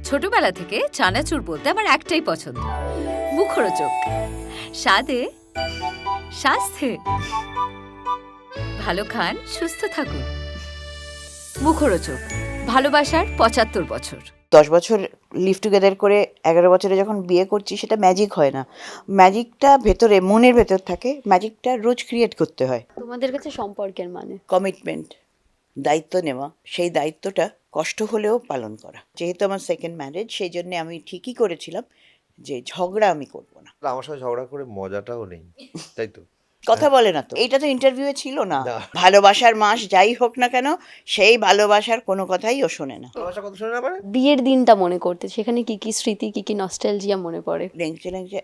ছোটবেলা থেকে চানাচুর বলতে আমার একটাই পছন্দ, মুখরোচক। স্বাদে, স্বাস্থ্যে। ভালো খান, সুস্থ থাকুন। মুখরোচক, ভালোবাসার ৭৫ বছর। 10 বছর লিভ টুগেদার করে 11 বছরে যখন বিয়ে করছি, সেটা ম্যাজিক হয় না। ম্যাজিকটা ভেতরে, মনের ভেতর থাকে। ম্যাজিকটা রোজ ক্রিয়েট করতে হয়। তোমাদের কাছে সম্পর্কের মানে? কমিটমেন্ট, দায়িত্ব নেওয়া। সেই দায়িত্বটা কষ্ট হলেও পালন করা। যেহেতু আমার সেকেন্ড ম্যারেজ, সেই জন্য আমি ঠিকই করেছিলাম যে ঝগড়া আমি করব না। আমার সাথে ঝগড়া করে মজাটাও নেই, তাই তো? কথা বলে না তো, এইটা তো ইন্টারভিউয়ে ছিল না। না। ভালোবাসার মাস যাই হোক না কেন, সেই ভালোবাসার কোনো কথাই ও শোনে না। ভালোবাসা কথা শুনে না পারে। বিয়ের দিনটা মনে করতে সেখানে কি কি স্মৃতি, কি কি নস্টালজিয়া মনে পড়ে? লেংচে লেংচে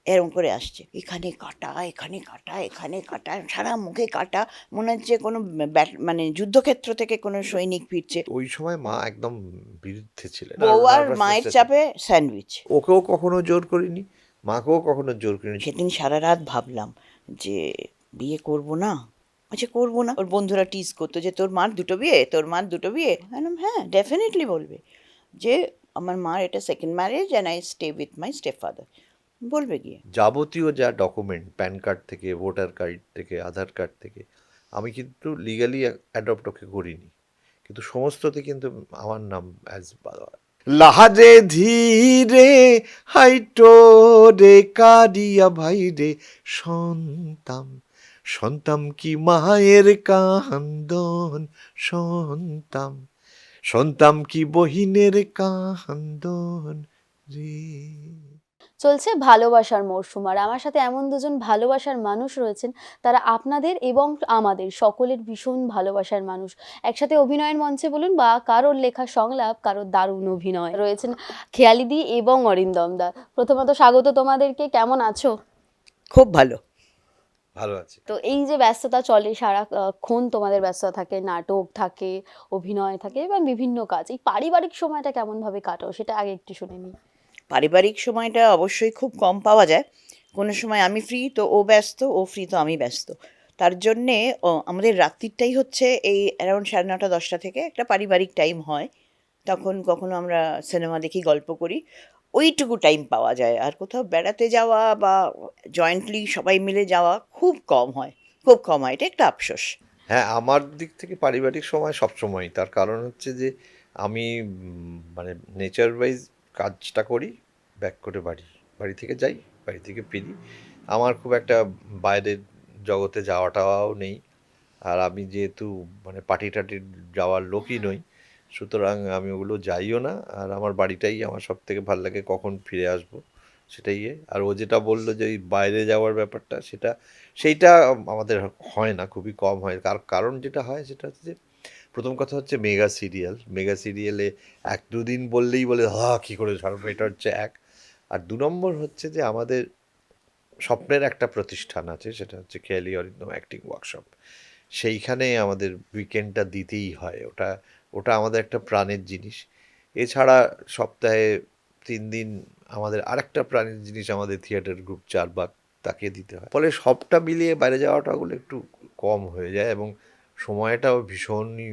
এরম করে আসছে, এখানে কাটা, এখানে কাটা, এখানে কাটা, সারা মুখে কাটা। মনে হচ্ছে কোনো মানে যুদ্ধক্ষেত্র থেকে কোনো সৈনিক ফিরছে। ওই সময় মা একদম বিরুদ্ধে ছিলেন। বউ আর মায়ের চাপে স্যান্ডউইচ। ওকেও কখনো জোর করিনি, মাকেও কখনো জোর করিনি। সেদিন সারা রাত ভাবলাম যে বিয়ে করব না। আচ্ছা করবো না। ওর বন্ধুরা টিজ করতো যে তোর মার দুটো বিয়ে, তোর মার দুটো বিয়ে। হ্যাঁ, ডেফিনেটলি বলবে যে আমার মার এটা second marriage and I stay with my step father. বলবে গিয়ে। যাবতীয় যা ডকুমেন্ট, প্যান কার্ড থেকে, ভোটার কার্ড থেকে, আধার কার্ড থেকে, আমি কিন্তু লিগালি অ্যাডপ্ট ওকে করিনি, কিন্তু সমস্ততে কিন্তু আমার নাম অ্যাজ লাহারে ধীরে হাইটো রে কারিয়া ভাই রে সন্তাম, সন্তাম কি মায়ের কান্দন, সন্তাম, সন্তাম কি বহিনের কান্দন রে। চলছে ভালোবাসার মরশুম, আর আমার সাথে এমন দুজন ভালোবাসার মানুষ রয়েছেন, তারা আপনাদের এবং আমাদের সকলের ভীষণ ভালোবাসার মানুষ। একসাথে অভিনয়ের মঞ্চে বলুন বা কারোর লেখা সংলাপ, কারোর দারুণ অভিনয় রয়েছেন খেয়ালিদি এবং অরিন্দম দা। প্রথমত স্বাগত তোমাদেরকে, কেমন আছো? খুব ভালো। ভালো আছে। তো এই যে ব্যস্ততা চলে সারাক্ষণ, তোমাদের ব্যস্ততা থাকে, নাটক থাকে, অভিনয় থাকে এবং বিভিন্ন কাজ, এই পারিবারিক সময়টা কেমন ভাবে কাটাও সেটা আগে একটু শুনে নিই। পারিবারিক সময়টা অবশ্যই খুব কম পাওয়া যায়। কোনো সময় আমি ফ্রি তো ও ব্যস্ত, ও ফ্রি তো আমি ব্যস্ত। তার জন্যে আমাদের রাত্রিরটাই হচ্ছে এই অ্যারাউন্ড 9:30 10টা থেকে একটা পারিবারিক টাইম হয়। তখন কখনো আমরা সিনেমা দেখি, গল্প করি, ওইটুকু টাইম পাওয়া যায়। আর কোথাও বেড়াতে যাওয়া বা জয়েন্টলি সবাই মিলে যাওয়া খুব কম হয়, খুব কম হয়। এটা একটা আফসোস। হ্যাঁ, আমার দিক থেকে পারিবারিক সময় সবসময়। তার কারণ হচ্ছে যে আমি মানে নেচার ওয়াইজ কাজটা করি, ব্যাক করে বাড়ি থেকে যাই, বাড়ি থেকে ফিরি। আমার খুব একটা বাইরের জগতে যাওয়াটাও নেই। আর আমি যেহেতু মানে পার্টি টাটি যাওয়ার লোকই নই, সুতরাং আমি ওগুলো যাইও না। আর আমার বাড়িটাই আমার সব থেকে ভালো লাগে, কখন ফিরে আসবো সেটাই। আর ও যেটা বললো যে এই বাইরে যাওয়ার ব্যাপারটা, সেইটা আমাদের হয় না, খুবই কম হয়। কারণ যেটা হয় সেটা হচ্ছে যে প্রথম কথা হচ্ছে মেগা সিরিয়ালে 1-2 দিন বললেই বলে কী করে ছাড়বো, এটা হচ্ছে এক। আর 2 নম্বর হচ্ছে যে আমাদের স্বপ্নের একটা প্রতিষ্ঠান আছে, সেটা হচ্ছে খেয়ালি অরিন্দম অ্যাক্টিং ওয়ার্কশপ। সেইখানে আমাদের উইকেন্ডটা দিতেই হয়। ওটা আমাদের একটা প্রাণের জিনিস। এছাড়া সপ্তাহে 3 দিন আমাদের আরেকটা প্রাণের জিনিস, আমাদের থিয়েটার গ্রুপ চারবাগ, তাকে দিতে হয়। ফলে সবটা মিলিয়ে বাইরে যাওয়াটাগুলো একটু কম হয়ে যায় এবং সময়টাও ভীষণই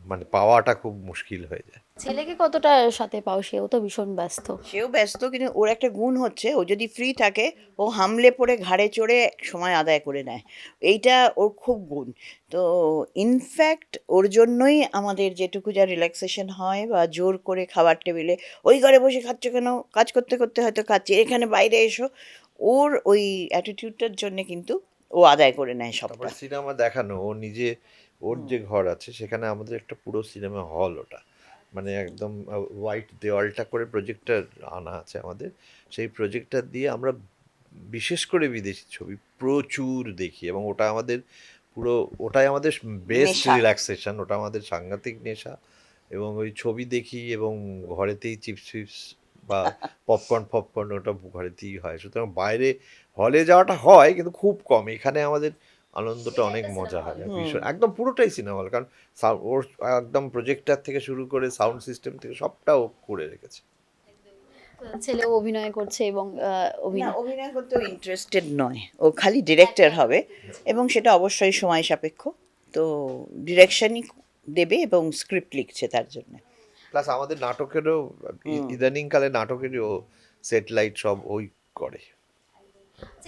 মানে পাওয়াটা খুব মুশকিল হয়ে যায়। ছেলেকে কতটা সাথে পাও? সেও তো ভীষণ ব্যস্ত। সেও ব্যস্ত, কিন্তু ওর একটা গুণ হচ্ছে, ও যদি ফ্রি থাকে ও হামলে পড়ে ঘাড়ে চড়ে সময় আদায় করে নেয়। এইটা ওর খুব গুণ। তো ইনফ্যাক্ট ওর জন্যই আমাদের যেটুকু যা রিল্যাক্সেশন হয় বা জোর করে খাবার টেবিলে, ওই ঘরে বসে খাচ্ছ কেন, কাজ করতে করতে হয়তো খাচ্ছি, এখানে বাইরে এসো, ওর ওই অ্যাটিটিউডটার জন্যে কিন্তু ও আদায় করে নেয় সবটা। তারপরে সিনেমা দেখানো, ও নিজে, ওর যে ঘর আছে সেখানে আমাদের একটা পুরো সিনেমা হল, ওটা মানে একদম হোয়াইট দেওয়ালটা করে প্রজেক্টর আনা আছে আমাদের। সেই প্রজেক্টর দিয়ে আমরা বিশেষ করে বিদেশি ছবি প্রচুর দেখি এবং ওটা আমাদের পুরো, ওটাই আমাদের বেস্ট নেশা। রিল্যাক্সেশন, ওটা আমাদের সাংঘাতিক নেশা। এবং ওই ছবি দেখি এবং ঘরেতেই চিপস বা পপকর্ন ওটা ঘরেতেই হয়। সুতরাং বাইরে হলে যাওয়াটা হয় কিন্তু খুব কম। এখানে আমাদের আনন্দটা অনেক মজা হয়, ভীষণ একদম পুরোটাই সিনেমা হল। কারণ ওর একদম প্রজেক্টর থেকে শুরু করে সাউন্ড সিস্টেম থেকে সবটা ও করে রেখেছে। ছেলেও অভিনয় করছে এবং না, অভিনয় অভিনয় করতেও ইন্টারেস্টেড নয়, ও খালি ডিরেক্টর হবে এবং সেটা অবশ্যই সময় সাপেক্ষ। তো ডিরেকশনই দেবে এবং স্ক্রিপ্ট লিখছে তার জন্য। প্লাস আমাদের নাটকেরও ইদানিংকালে নাটকেরই ও সেটেলাইট সব ওই করে।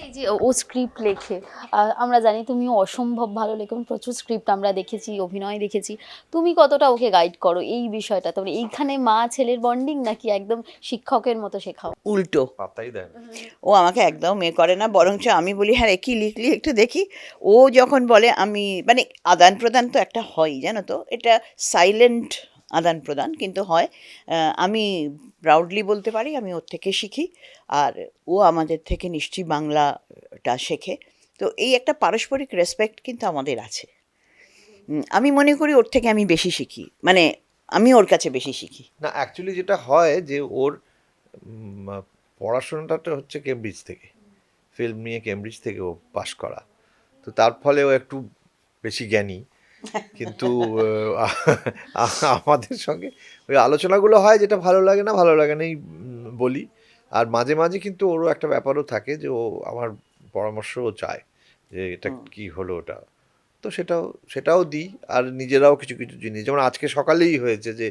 এই যে ও স্ক্রিপ্ট লেখে, আমরা জানি তুমিও অসম্ভব ভালো লেখো, প্রচুর স্ক্রিপ্ট আমরা দেখেছি, অভিনয় দেখেছি। তুমি কতটা ওকে গাইড করো এই বিষয়টা? তারপরে এইখানে মা ছেলের বন্ডিং নাকি একদম শিক্ষকের মতো শেখাও? উল্টো, পাতাই দেয় না। ও আমাকে একদম করে না, বরঞ্চ আমি বলি হ্যাঁ রে, কি লিখলি একটু দেখি। ও যখন বলে আমি মানে আদান প্রদান তো একটা হয়, জানো তো, এটা সাইলেন্ট আদান প্রদান কিন্তু হয়। আমি প্রাউডলি বলতে পারি আমি ওর থেকে শিখি, আর ও আমাদের থেকে নিশ্চয়ই বাংলাটা শেখে। তো এই একটা পারস্পরিক রেসপেক্ট কিন্তু আমাদের আছে। আমি মনে করি ওর থেকে আমি বেশি শিখি, মানে আমি ওর কাছে বেশি শিখি। না, অ্যাকচুয়ালি যেটা হয় যে ওর পড়াশোনাটা তো হচ্ছে কেমব্রিজ থেকে, ফিল্ম নিয়ে কেমব্রিজ থেকে ও পাশ করা, তো তার ফলে ও একটু বেশি জ্ঞানী। কিন্তু আমাদের সঙ্গে ওই আলোচনাগুলো হয়, যেটা ভালো লাগে না ভালো লাগে নাই বলি। আর মাঝে মাঝে কিন্তু ওরও একটা ব্যাপারও থাকে যে ও আমার পরামর্শও চায় যে এটা কি হলো ওটা, তো সেটাও দিই। আর নিজেরাও কিছু কিছু জিনিস, যেমন আজকে সকালেই হয়েছে যে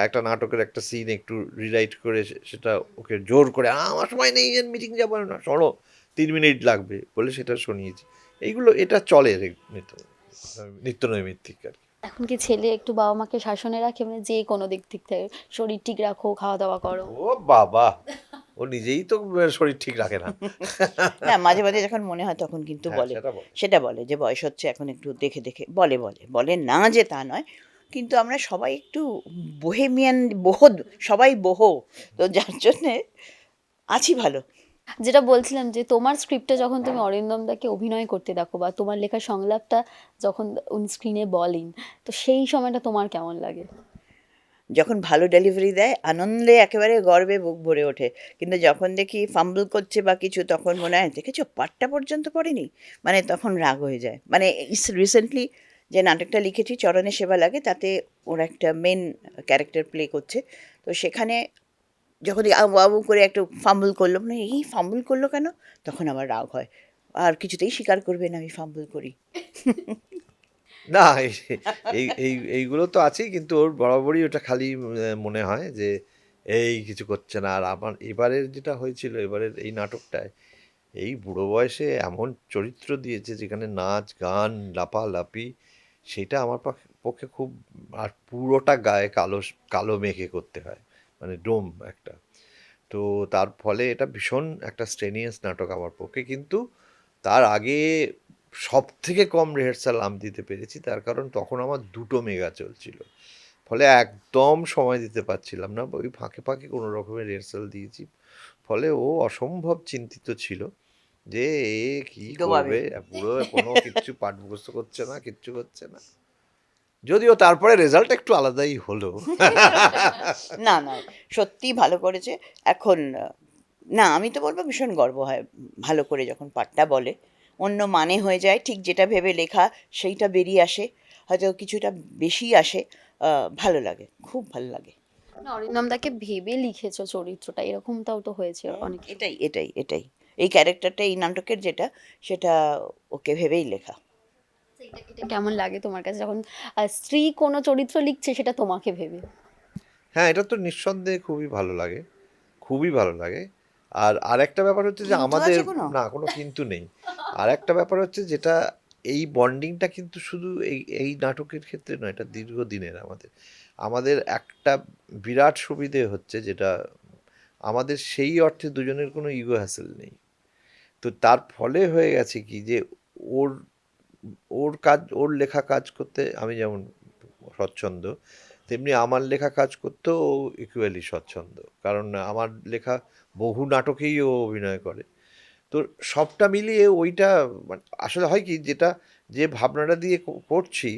একটা নাটকের একটা সিন একটু রিরাইট করে সেটা ওকে জোর করে আমার সময় নেই, মিটিং যাবো না, শোনো 3 মিনিট লাগবে বলে সেটা শুনিয়েছি। এইগুলো এটা চলে নিত্য নৈমিত্তিক আর কি। এখন কি ছেলে একটু বাবা মাকে শাসনে রাখে, মানে যে কোনো দিক থেকে শরীর ঠিক রাখো, খাওয়া দাওয়া করো? ও বাবা, ও নিজেই তো শরীর ঠিক রাখে না। না, মাঝে মাঝে যখন মনে হয় তখন কিন্তু হ্যাঁ, বলে, সেটা বলে। সেটা বলে যে বয়স হচ্ছে এখন একটু দেখে দেখে, বলে না যে তা নয়, কিন্তু আমরা সবাই একটু বোহেমিয়ান, সবাই তো যার জন্যে আছি ভালো। যেটা বলছিলাম যে তোমার স্ক্রিপ্টে যখন তুমি অরিন্দম দাকে অভিনয় করতে দেখো বা তোমার লেখা সংলাপটা যখন উনি স্ক্রিনে বলেন, তো সেই সময়টা তোমার কেমন লাগে? যখন ভালো ডেলিভারি দেয় আনন্দে একেবারে গর্বে বুক ভরে ওঠে, কিন্তু যখন দেখি ফাম্বল করছে বা কিছু, তখন মনে হয় দেখেছো পাটটা পর্যন্ত পড়েনি, মানে তখন রাগ হয়ে যায়। মানে রিসেন্টলি যে নাটকটা লিখেছি চরণে সেবা লাগে, তাতে ওর একটা মেন ক্যারেক্টার প্লে করছে, তো সেখানে যখন আবু আবু করে একটু ফাম্বল করলো, মানে এই ফাম্বল করলো কেন, তখন আমার রাগ হয়, আর কিছুতেই স্বীকার করবে না আমি ফাম্বল করি। না, এইগুলো তো আছেই, কিন্তু ওর বরাবরই ওটা খালি মনে হয় যে এই কিছু করছে না। আর আমার এবারের যেটা হয়েছিল, এবারের এই নাটকটায় এই বুড়ো বয়সে এমন চরিত্র দিয়েছে যেখানে নাচ গান লাপালাপি, সেটা আমার পক্ষে খুব, আর পুরোটা গায়ে কালো কালো মেখে করতে হয়, মানে ডোম একটা। তো তার ফলে এটা ভীষণ একটা স্ট্রেনিয়াস নাটক আমার পক্ষে, কিন্তু তার আগে সব থেকে কম রিহার্সাল আমি দিতে পেরেছি, তার কারণ তখন আমার 2টো মেগা চলছিল, ফলে একদম সময় দিতে পারছিলাম না। ওই ফাঁকে ফাঁকে কোনো রকমের রিহার্সাল দিয়েছি, ফলে ও অসম্ভব চিন্তিত ছিল যে এ কি করবে, পুরো কোনো কিচ্ছু পাঠ মুখস্থ করছে না, কিচ্ছু করছে না। যদিও তারপরে রেজাল্ট একটু আলাদাই হলো। না না, সত্যিই ভালো করেছে। এখন না, আমি তো বলবো ভীষণ গর্ব হয় ভালো করে যখন পাঠটা বলে, অন্য মানে হয়ে যায়, ঠিক যেটা ভেবে লেখা সেইটা বেরিয়ে আসে, হয়তো কিছুটা বেশি আসে, ভালো লাগে, খুব ভালো লাগে। অরিন্দম দাকে ভেবে লিখেছো চরিত্রটা, এরকমটাও তো হয়েছে অনেক। এটাই এই ক্যারেক্টারটা এই নাটকের যেটা, সেটা ওকে ভেবেই লেখা। এটা কেমন লাগে তোমার কাছে যখন স্ত্রী কোনো চরিত্র লিখছে সেটা তোমাকে ভেবে? হ্যাঁ, এটা তো নিঃসন্দেহে খুবই ভালো লাগে, খুবই ভালো লাগে। আর আরেকটা ব্যাপার হচ্ছে যে কিন্তু আমাদের, আছে কোনো? না কোনো কিন্তু নেই। আর একটা ব্যাপার হচ্ছে যেটা, এই বন্ডিংটা কিন্তু শুধু এই নাটকের ক্ষেত্রে নয়, এটা দীর্ঘদিনের আমাদের একটা বিরাট সুবিধে হচ্ছে, যেটা আমাদের সেই অর্থে দুজনের কোনো ইগো হ্যাসেল নেই। তো তার ফলে হয়ে গেছে কি যে ওর ওর লেখা কাজ করতে আমি যেমন স্বচ্ছন্দ, তেমনি আমার লেখা কাজ করতেও ও ইকুয়ালি স্বচ্ছন্দ, কারণ আমার লেখা বহু নাটকেই ও অভিনয় করে। তো সবটা মিলিয়ে ওইটা মানে আসলে হয় কি, যেটা যে ভাবনাটা দিয়ে করছি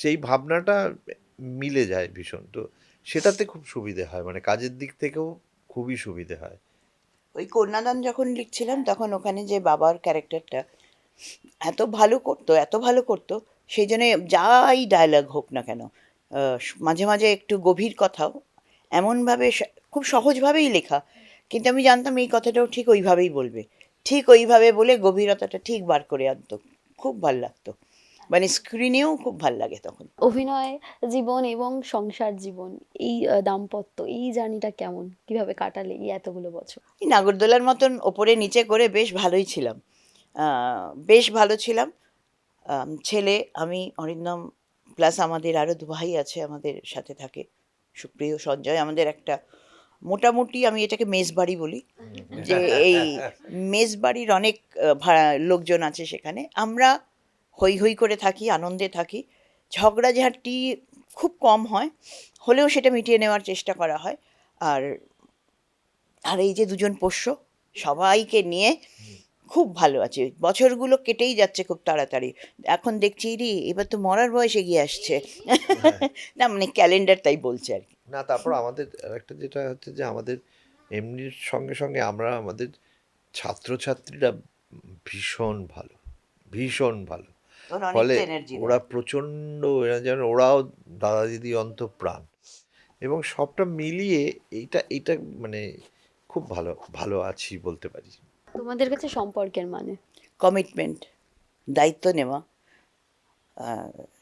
সেই ভাবনাটা মিলে যায় ভীষণ, তো সেটাতে খুব সুবিধে হয়, মানে কাজের দিক থেকেও খুবই সুবিধে হয়। ওই কন্যাদান যখন লিখছিলাম তখন ওখানে যে বাবার ক্যারেক্টারটা এত ভালো করতো, সেই জন্যে যাই ডায়লগ হোক না কেন, মাঝে মাঝে একটু গভীর কথাও এমনভাবে খুব সহজভাবেই লেখা, কিন্তু আমি জানতাম এই কথাটাও ঠিক ওইভাবেই বলবে, ঠিক ওইভাবে বলে গভীরতাটা ঠিক বার করে আনতো, খুব ভাল লাগতো। মানে স্ক্রিনেও খুব ভাল লাগে তখন। অভিনয় জীবন এবং সংসার জীবন, এই দাম্পত্য, এই জার্নিটা কেমন? কিভাবে কাটালে এই এতগুলো বছর? এই নাগরদোলার মতন ওপরে নিচে করে বেশ ভালোই ছিলাম, বেশ ভালো ছিলাম। ছেলে, আমি, অরিন্দম, প্লাস আমাদের আরও 2 ভাই আছে আমাদের সাথে থাকে, সুপ্রিয়, সঞ্জয়। আমাদের একটা মোটামুটি আমি এটাকে মেসবাড়ি বলি, যে এই মেসবাড়ির অনেক ভাড়া লোকজন আছে সেখানে। আমরা হৈ হৈ করে থাকি, আনন্দে থাকি, ঝগড়াঝাঁটি খুব কম হয়, হলেও সেটা মিটিয়ে নেওয়ার চেষ্টা করা হয়। আর আর এই যে দুজন পোষ্য, সবাইকে নিয়ে খুব ভালো আছে। বছরগুলো কেটেই যাচ্ছে খুব তাড়াতাড়ি। এখন দেখছি রে এবার তো মরার বয়স এগিয়ে আসছে। না মানে ক্যালেন্ডার তাই বলছে আর কি। না, তারপর আমাদের একটা যেটা হচ্ছে যে আমাদের এমনির সঙ্গে সঙ্গে আমরা আমাদের ছাত্রছাত্রীরা ভীষণ ভালো, ভীষণ ভালো। ওর ফলে অনেকটা এনার্জি ওরা প্রচণ্ড, এরা যেন ওরাও দাদা দিদি অন্তঃপ্রাণ, এবং সবটা মিলিয়ে এইটা মানে খুব ভালো ভালো আছি বলতে পারি। তোমাদের কাছে সম্পর্কের মানে? কমিটমেন্ট, দায়িত্ব নেওয়া,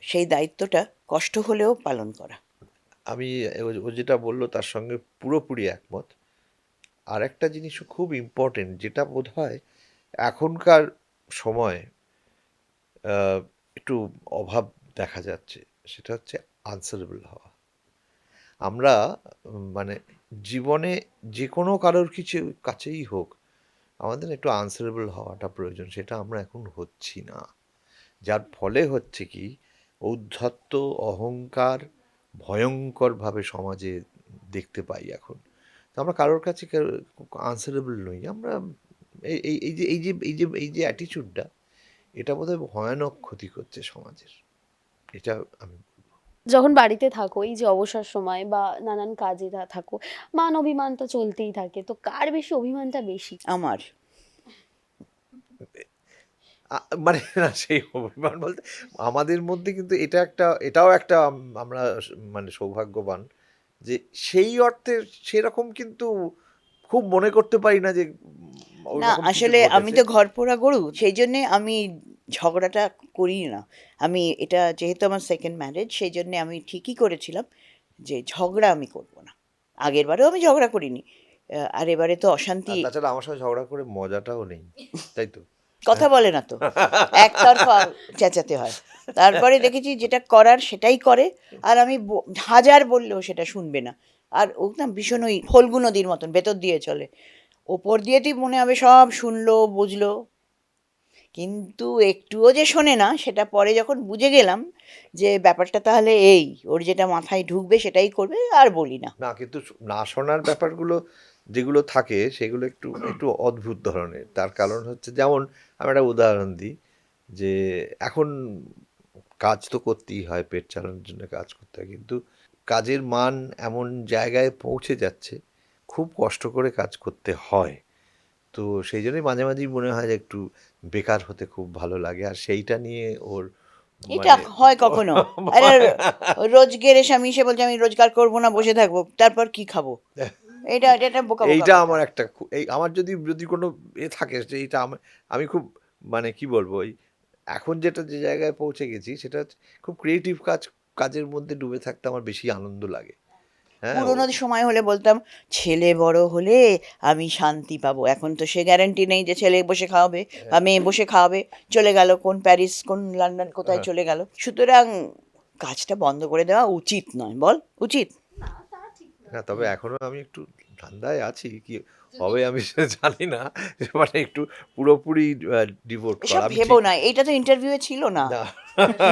সেই দায়িত্বটা কষ্ট হলেও পালন করা। আমি ও যেটা বললো তার সঙ্গে পুরোপুরি একমত। আর একটা জিনিসও খুব ইম্পর্টেন্ট, যেটা বোধ হয় এখনকার সময় একটু অভাব দেখা যাচ্ছে, সেটা হচ্ছে আনসারেবল হওয়া। আমরা মানে জীবনে যে কোনো কারোর কিছু কাছেই হোক, আমাদের একটু আনসারেবল হওয়াটা প্রয়োজন, সেটা আমরা এখন হচ্ছি না। যার ফলে হচ্ছে কি, ঔদ্ধত্য, অহংকার ভয়ঙ্করভাবে সমাজে দেখতে পাই এখন। তো আমরা কারোর কাছে আনসারেবল নই আমরা। এই যে অ্যাটিচিউডটা, এটা বোধহয় ভয়ানক ক্ষতি করছে সমাজের। এটা আমি যখন বাড়িতে থাকো, এই যে অবসর সময় বা নানান কাজে থাকো, মান অভিমান তো চলতেই থাকে, তো কার বেশি অভিমানটা বেশি? আমার মানে না, সেই অভিমান বলতে আমাদের মধ্যে কিন্তু এটাও একটা আমরা মানে সৌভাগ্যবান যে সেই অর্থে সেরকম কিন্তু খুব মনে করতে পারি না যে না, ওরকম কিছু আসলে আমি ঘটেছে। তো ঘরপোড়া গরু, সেই জন্যে আমি ঝগড়াটা করি না। আমি এটা যেহেতু আমার সেকেন্ড ম্যারেজ, সেই জন্যে আমি ঠিকই করেছিলাম যে ঝগড়া আমি করব না। আগের বারেও আমি ঝগড়া করিনি, আর এবারে তো অশান্তি। আর তাছাড়া আমার সঙ্গে ঝগড়া করে মজাটাও নেই, তাই তো? কথা বলে না তো, একতরফা চেঁচাতে হয়। তারপরে দেখেছি যেটা করার সেটাই করে, আর আমি হাজার বললেও সেটা শুনবে না। আর ও না ভীষণ ওই ফল্গু নদীর মতন ভেতর দিয়ে চলে, ওপর দিয়ে তুই মনে হবে সব শুনলো বুঝলো, কিন্তু একটুও যে শোনে না সেটা পরে যখন বুঝে গেলাম যে ব্যাপারটা তাহলে এই, ওর যেটা মাথায় ঢুকবে সেটাই করবে, আর বলি না। না, কিন্তু না শোনার ব্যাপারগুলো যেগুলো থাকে সেগুলো একটু একটু অদ্ভুত ধরনের। তার কারণ হচ্ছে, যেমন আমি একটা উদাহরণ দিই, যে এখন কাজ তো করতেই হয়, পেট চালানোর জন্য কাজ করতে হয়, কিন্তু কাজের মান এমন জায়গায় পৌঁছে যাচ্ছে, খুব কষ্ট করে কাজ করতে হয়। তো সেই জন্যই মাঝে মাঝেই মনে হয় যে একটু বেকার হতে খুব ভালো লাগে, আর সেইটা নিয়ে ওর এটা মানে হয় কখনো? আরে রোজগের এসে আমি এসে বলছি আমি রোজগার করবো না, বসে থাকবো, তারপর কি খাবো? এটা এটা বোকা বোকা এইটা কথা। আমার একটা এই আমার যদি যদি কোনো থাকে যে এইটা আমি খুব মানে কি বলবো, ওই এখন যে জায়গায় পৌঁছে গেছি, সেটা হচ্ছে খুব ক্রিয়েটিভ কাজের মধ্যে ডুবে থাকতে আমার বেশি আনন্দ লাগে। হ্যাঁ, পুরোনো সময় হলে বলতাম ছেলে বড় হলে আমি শান্তি পাবো। এখন তো সে গ্যারান্টি নেই যে ছেলে বসে খাওয়াবে বা মেয়ে বসে খাওয়াবে, চলে গেল কোন প্যারিস কোন লন্ডন কোথায় চলে গেল। সুতরাং কাজটা বন্ধ করে দেওয়া উচিত নয়, বল? উচিত? না, তবে এখনো আমি একটু ধান্দায় আছি, কি হবে আমি সেটা জানি না, মানে একটু পুরোপুরি ডিভোট এসব করা আমি ভেবো না, এইটা তো ইন্টারভিউয়ে ছিল না। না।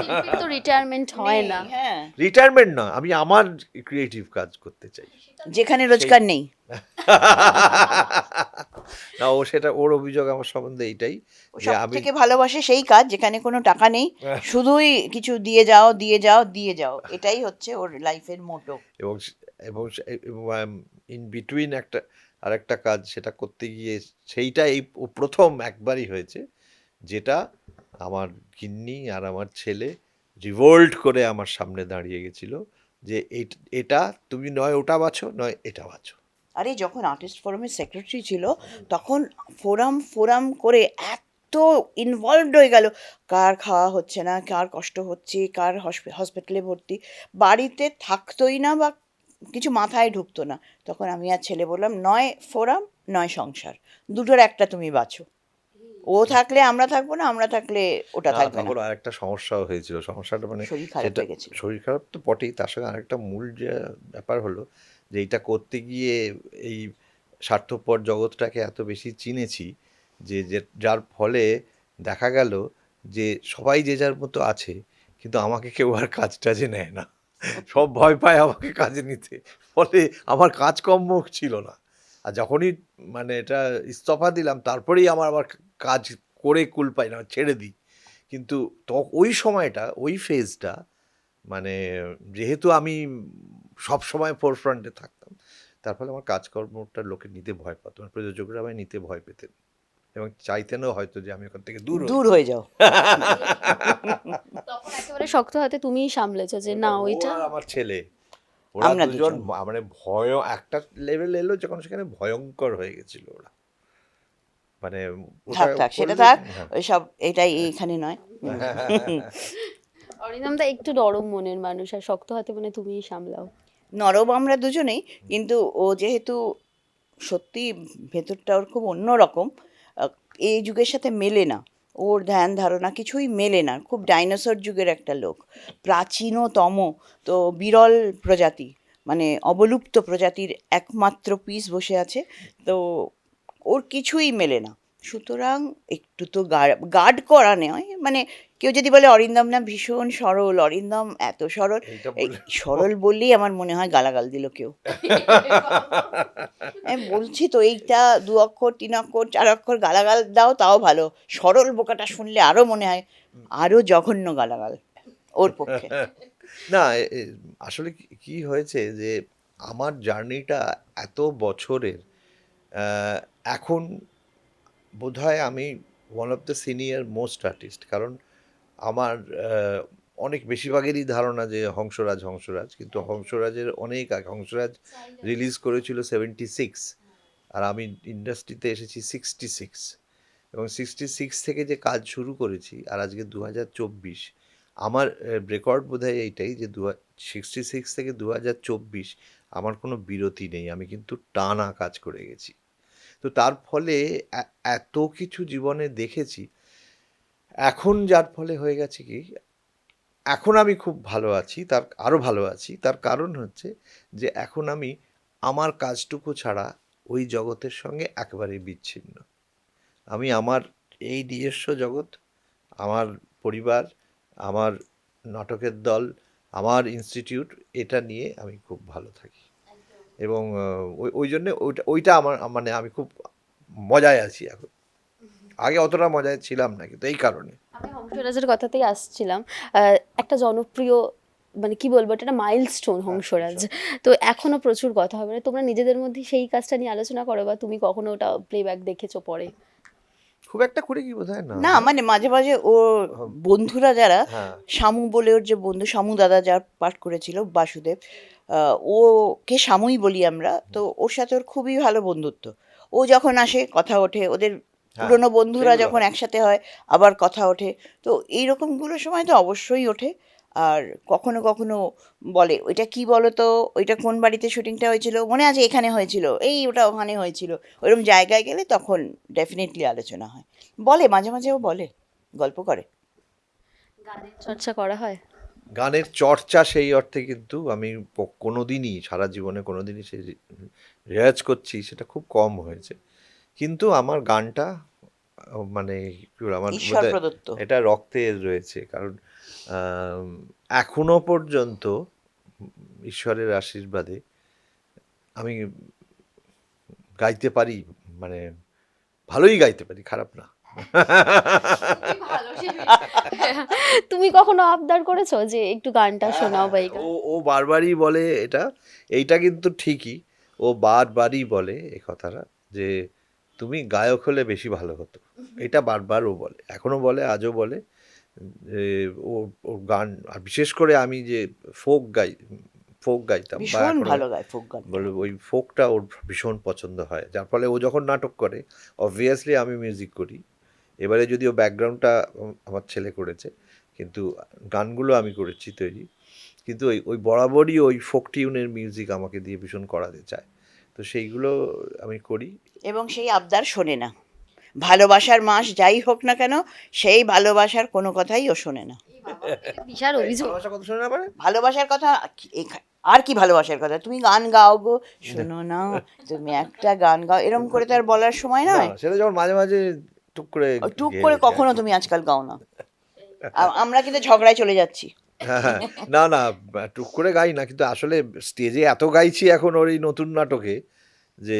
শিল্পীর তো রিটায়ারমেন্ট হয় না। হ্যাঁ, রিটায়ারমেন্ট না, আমি আমার ক্রিয়েটিভ কাজ করতে চাই। যেখানে রোজগার নেই। না, ওর অভিযোগ আমার সম্বন্ধে এইটাই ও যে সব আমি থেকে ভালোবাসে সেই কাজ যেখানে কোনো টাকা নেই, শুধুই কিছু দিয়ে যাও দিয়ে যাও দিয়ে যাও, এটাই হচ্ছে ওর লাইফের মোটো। এবং এবং ইন বিটুইন আরেকটা কাজ, সেটা করতে গিয়ে সেইটা ও প্রথম একবারই হয়েছে, যেটা আমার গিন্নি আর আমার ছেলে রিভোল্ট করে আমার সামনে দাঁড়িয়ে গেছিল, যে এটা তুমি নয় ওটা বাছো, নয় এটা বাছো। আরে যখন আর্টিস্ট ফোরামের সেক্রেটারি ছিল তখন ফোরাম করে এত ইনভলভড হয়ে গেল, কার খাওয়া হচ্ছে না, কার কষ্ট হচ্ছে, কার হসপিটালে ভর্তি, বাড়িতে থাকতোই না বা কিছু মাথায় ঢুকতো না। তখন আমি আর ছেলে বললাম, নয় ফোরাম নয় সংসার, দুটোর একটা তুমি বাছো। ও থাকলে আমরা থাকবো না, আমরা থাকলে ওটা না, থাকবে না। তখন আরেকটা সমস্যাও হয়েছিল। সমস্যাটা মানে শরীর খারাপ সেটা হয়ে গেছিল। শরীর খারাপ তো বটেই, তার সঙ্গে আরেকটা মূল যে ব্যাপার হলো যে এইটা করতে গিয়ে এই স্বার্থপর জগৎটাকে এত বেশি চিনেছি যার ফলে দেখা গেল যে সবাই যে যার মতো আছে, কিন্তু আমাকে কেউ আর কাজ টাজে নেয় না। সব ভয় পায় আমাকে কাজে নিতে, ফলে আমার কাজকর্ম ছিল না। আর যখনই মানে এটা ইস্তফা দিলাম, তারপরেই আমার আবার কাজ করে কুল পাই না, ছেড়ে দিই। কিন্তু ওই সময়টা, ওই ফেজটা, মানে যেহেতু আমি সব সময় ফোরফ্রন্টে থাকতাম, তার ফলে আমার কাজকর্মটা লোকে নিতে ভয় পাতো, মানে প্রযোজকরা আমায় নিতে ভয় পেতেন এবং চাইতেনও হয়তো যে আমি ওখান থেকে দূর দূর হয়ে যাও। তখন একেবারে শক্ত হাতে তুমিই সামলেছো যে না ওইটা। আর আমার ছেলে, ওরা আমরা দুজন দুজন। মানে ভয় একটা লেভেল এলো যখন সেখানে ভয়ঙ্কর হয়ে গেছিল ওরা, মানে ওটা থাক সেটা করলে- থাক, হ্যাঁ। ওই সব এটাই এইখানে নয়। অরিন্দমদা একটু নরম মনের মানুষ, আর শক্ত হাতে মানে তুমিই সামলাও। নরম আমরা দুজনেই, কিন্তু ও যেহেতু সত্যি ভেতরটা ওর খুব অন্যরকম, এই যুগের সাথে মেলে না, ওর ধ্যান ধারণা কিছুই মেলে না, খুব ডাইনোসর যুগের একটা লোক, প্রাচীনতম, তো বিরল প্রজাতি, মানে অবলুপ্ত প্রজাতির একমাত্র পিস বসে আছে, তো ওর কিছুই মেলে না। সুতরাং একটু তো গার্ড করা নয়, মানে কেউ যদি বলে অরিন্দম না ভীষণ সরল, অরিন্দম এত সরল, এইটা এই বললে সরল বললেই আমার মনে হয় গালাগাল দিল কেউ। আমি বলছি তো, এইটা 2 অক্ষর 3 অক্ষর 4 অক্ষর গালাগাল দাও তাও ভালো, সরল বোকাটা শুনলে আরো মনে হয় আরো জঘন্য গালাগাল ওর পক্ষে। না, আসলে কি হয়েছে যে আমার জার্নিটা এত বছরের, আহ, এখন বোধহয় আমি one of the senior most artist, কারণ আমার অনেক বেশিরভাগেরই ধারণা যে হংসরাজ, কিন্তু হংসরাজের অনেক আগে। হংসরাজ রিলিজ করেছিল 76, আর আমি ইন্ডাস্ট্রিতে এসেছি 66, এবং 66 থেকে যে কাজ শুরু করেছি আর আজকে 2024, আমার রেকর্ড বোধহয় এইটাই যে 66 থেকে 2024 আমার কোনো বিরতি নেই, আমি কিন্তু টানা কাজ করে গেছি। তো তার ফলে এত কিছু জীবনে দেখেছি, এখন যার ফলে হয়ে গেছে কি, এখন আমি খুব ভালো আছি, তার আরও ভালো আছি। তার কারণ হচ্ছে যে এখন আমি আমার কাজটুকু ছাড়া ওই জগতের সঙ্গে একেবারেই বিচ্ছিন্ন। আমি আমার এই নিজস্ব জগৎ, আমার পরিবার, আমার নাটকের দল, আমার ইনস্টিটিউট, এটা নিয়ে আমি খুব ভালো থাকি। এবং ওই জন্যে ওইটা আমার মানে আমি খুব মজায় আছি এখন। আগে অতটা মজায় ছিলাম না, কিন্তু এই কারণে। আমি হংসরাজের কথাতেই আসছিলাম। একটা জনপ্রিয়, মানে কি বলবো, এটা একটা মাইলস্টোন হংসরাজ। তো এখনো প্রচুর কথা হবে, মানে তোমরা নিজেদের মধ্যে সেই কাজটা নিয়ে আলোচনা করো, বা তুমি কখনো ওটা প্লেব্যাক দেখেছো পরে? খুব একটা করে কি বোধ হয় না। না মানে মাঝে মাঝে ওর বন্ধুরা যারা, হ্যাঁ, শামু বলে ওর যে বন্ধু, শামু দাদা যার পাঠ করেছিল বাসুদেব, ওকে শামুই বলি আমরা, তো ওর সাথে ওর খুবই ভালো বন্ধুত্ব। ও যখন আসে কথা ওঠে, ওদের হ্যাঁ, পুরনো বন্ধুরা সেগুলো যখন হয়। একসাথে হয় আবার কথা ওঠে, তো এইরকমগুলোর সময় তো অবশ্যই ওঠে। আর কখনো কখনো বলে, ওইটা কি বলো তো, ওইটা কোন বাড়িতে শুটিংটা হয়েছিল, মনে আছে এখানে হয়েছিল, এই ওটা ওখানে হয়েছিল, ওইরকম জায়গায় গেলে তখন ডেফিনেটলি আলোচনা হয়। বলে মাঝে মাঝে, ও বলে, গল্প করে। গানের চর্চা করা হয়? গানের চর্চা সেই অর্থে কিন্তু আমি কোনোদিনই সারা জীবনে কোনোদিনই সেই রেয়াজ করছি সেটা খুব কম হয়েছে। কিন্তু আমার গানটা মানে কি বলবো, আমার ঈশ্বর বোধহয় প্রদত্ত। এটা রক্তে রয়েছে, কারণ এখনো পর্যন্ত ঈশ্বরের আশীর্বাদে আমি গাইতে পারি, মানে ভালোই গাইতে পারি, খারাপ না। তুমি কখনো আবদার করেছো যে একটু গানটা শোনাও বা এই গান? ও বারবারই বলে এইটা কিন্তু ঠিকই, ও বারবারই বলে এই কথাটা যে তুমি গায়ক হলে বেশি ভালো হতো। এটা বারবার ও বলে, এখনো বলে, আজও বলে যে ও গান, আর বিশেষ করে আমি যে ফোক গাইতাম বা ভীষণ এখনো ভালো গায় ফোক গান। বলে, ওই ফোকটা ওর ভীষণ পছন্দ হয়, যার ফলে ও যখন নাটক করে অবভিয়াসলি আমি মিউজিক করি, এবারে যদিও ব্যাকগ্রাউন্ডটা আমার ছেলে করেছে, কিন্তু গানগুলো আমি করেছি তৈরি। কিন্তু ওই ওই বরাবরই ওই ফোক টিউনের মিউজিক আমাকে দিয়ে ভীষণ করাতে চায়, তো সেইগুলো আমি করি। এবং সেই আবদার শোনে না। ভালোবাসার মাস যাই হোক না কেন, সেই ভালোবাসার কোনো কথাই ও শোনে না। বিশাল অভিযোগ। ভালোবাসা কথা শোনে না পারে? ভালোবাসার কথা আর কি ভালোবাসার কথা, তুমি গান গাও গো, শোনো না তুমি একটা গান গাও, এরম করে তার বলার সময় না, নয়। সেটা যখন মাঝে মাঝে টুক করে টুক গেয়ে করে ওঠে কখনো আর কি। তুমি আজকাল গাও না। আমরা কিন্তু ঝগড়ায় চলে যাচ্ছি। হ্যাঁ, হ্যাঁ। না, না, টুক করে গাই না, কিন্তু আসলে স্টেজে এত গাইছি এখন ওর এই নতুন নাটকে যে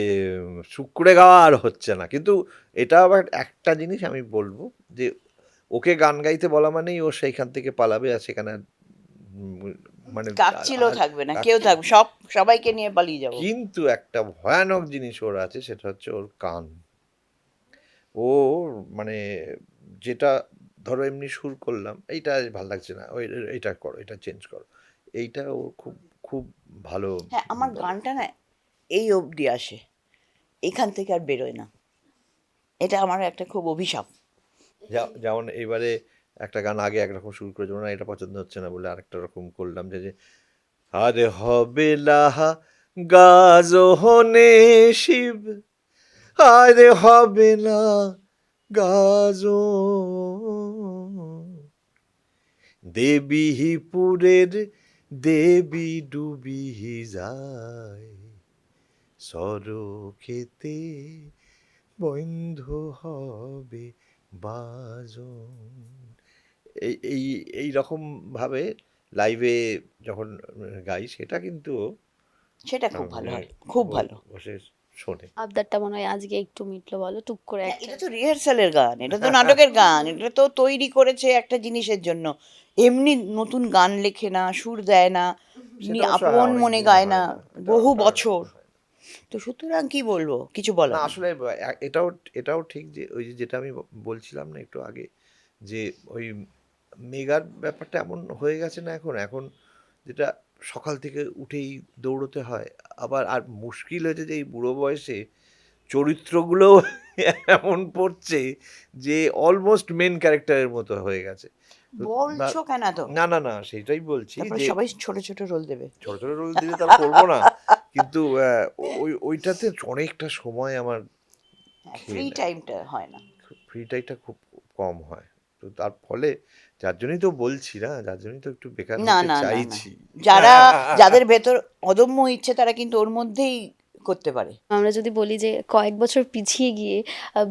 টুক করে গাওয়া আর হচ্ছে না। কিন্তু এটা আবার একটা জিনিস আমি বলবো যে ওকে গান গাইতে বলা মানেই ও সেইখান থেকে পালাবে, আর সেখানে মানে কাকচিলও থাকবে না, কেউ থাকবে, সবাইকে নিয়ে পালিয়ে যাবো। কিন্তু একটা ভয়ানক জিনিস ওর আছে, সেটা হচ্ছে ওর কান। ও মানে যেটা ধরো এমনি সুর করলাম, এইটা ভাল লাগছে না, ওই এইটা করো, এটা চেঞ্জ করো, এইটা ও খুব খুব ভালো হ্যাঁ, আমার বলে। গানটা না এই অবধি আসে, এখান থেকে আর বেরোয় না। এটা আমার একটা খুব অভিশাপ। যেমন এইবারে একটা গান আগে একরকম শুরু করে, যেমন এটা পছন্দ হচ্ছে না বলে আরেকটা রকম করলাম, যে আরে হবে লাহা গাজনে শিব, আরে হবে না গাজো, দেবীপুরের দেবী ডুবি যায়, সরকেতে বন্ধ হবে বাজন। এই এই এই রকম ভাবে লাইভে যখন গাই, সেটা কিন্তু সেটা খুব ভালো মানে হয়, খুব ভালো। বসে শোনে। আবদারটা মনে হয় আজকে একটু মিটলো, বলো টুক করে না, একটা। এটা তো রিহার্সালের গান, এটা তো নাটকের গান, এটা তো তৈরি করেছে একটা জিনিসের জন্য। এমনি নতুন গান লেখে না, সুর দেয় না, সেটা অবশ্য হ্যাঁ, আপন অনেক মনে দিন গায় হয় না, না, এটা বহু হয় না, বছর। হয় না। তো সুতরাং কি বলবো, কিছু না বলার নেই। আসলে এটাও এটাও ঠিক যে ওই যে যেটা আমি বলছিলাম না একটু আগে, যে ওই মেগার ব্যাপারটা এমন হয়ে গেছে না এখন, এখন যেটা সকাল থেকে উঠেই দৌড়তে হয়, আবার আর মুশকিল হয়েছে যে এই বুড়ো বয়সে চরিত্রগুলো এমন পড়ছে যে অলমোস্ট মেন ক্যারেক্টারের মতো হয়ে গেছে। তো বলছো কেন তো? না, না, না, সেটাই বলছি তারপরে যে সবাই ছোট ছোট রোল দেবে। ছোট ছোট রোল দিলে তার করবো না, কিন্তু ওইটাতে অনেকটা সময় আমার ফ্রি খেয়ে নেয়, টাইমটা হয় না। ফ্রি টাইমটা খুব কম হয়। তো তার ফলে যার জন্যই তো বলছি না, যার জন্যই তো একটু বেকার না হতে না না না, চাইছি। যাদের ভেতর অদম্য ইচ্ছে তারা কিন্তু ওর মধ্যেই করতে পারে। আমরা যদি বলি যে কয়েক বছর পিছিয়ে গিয়ে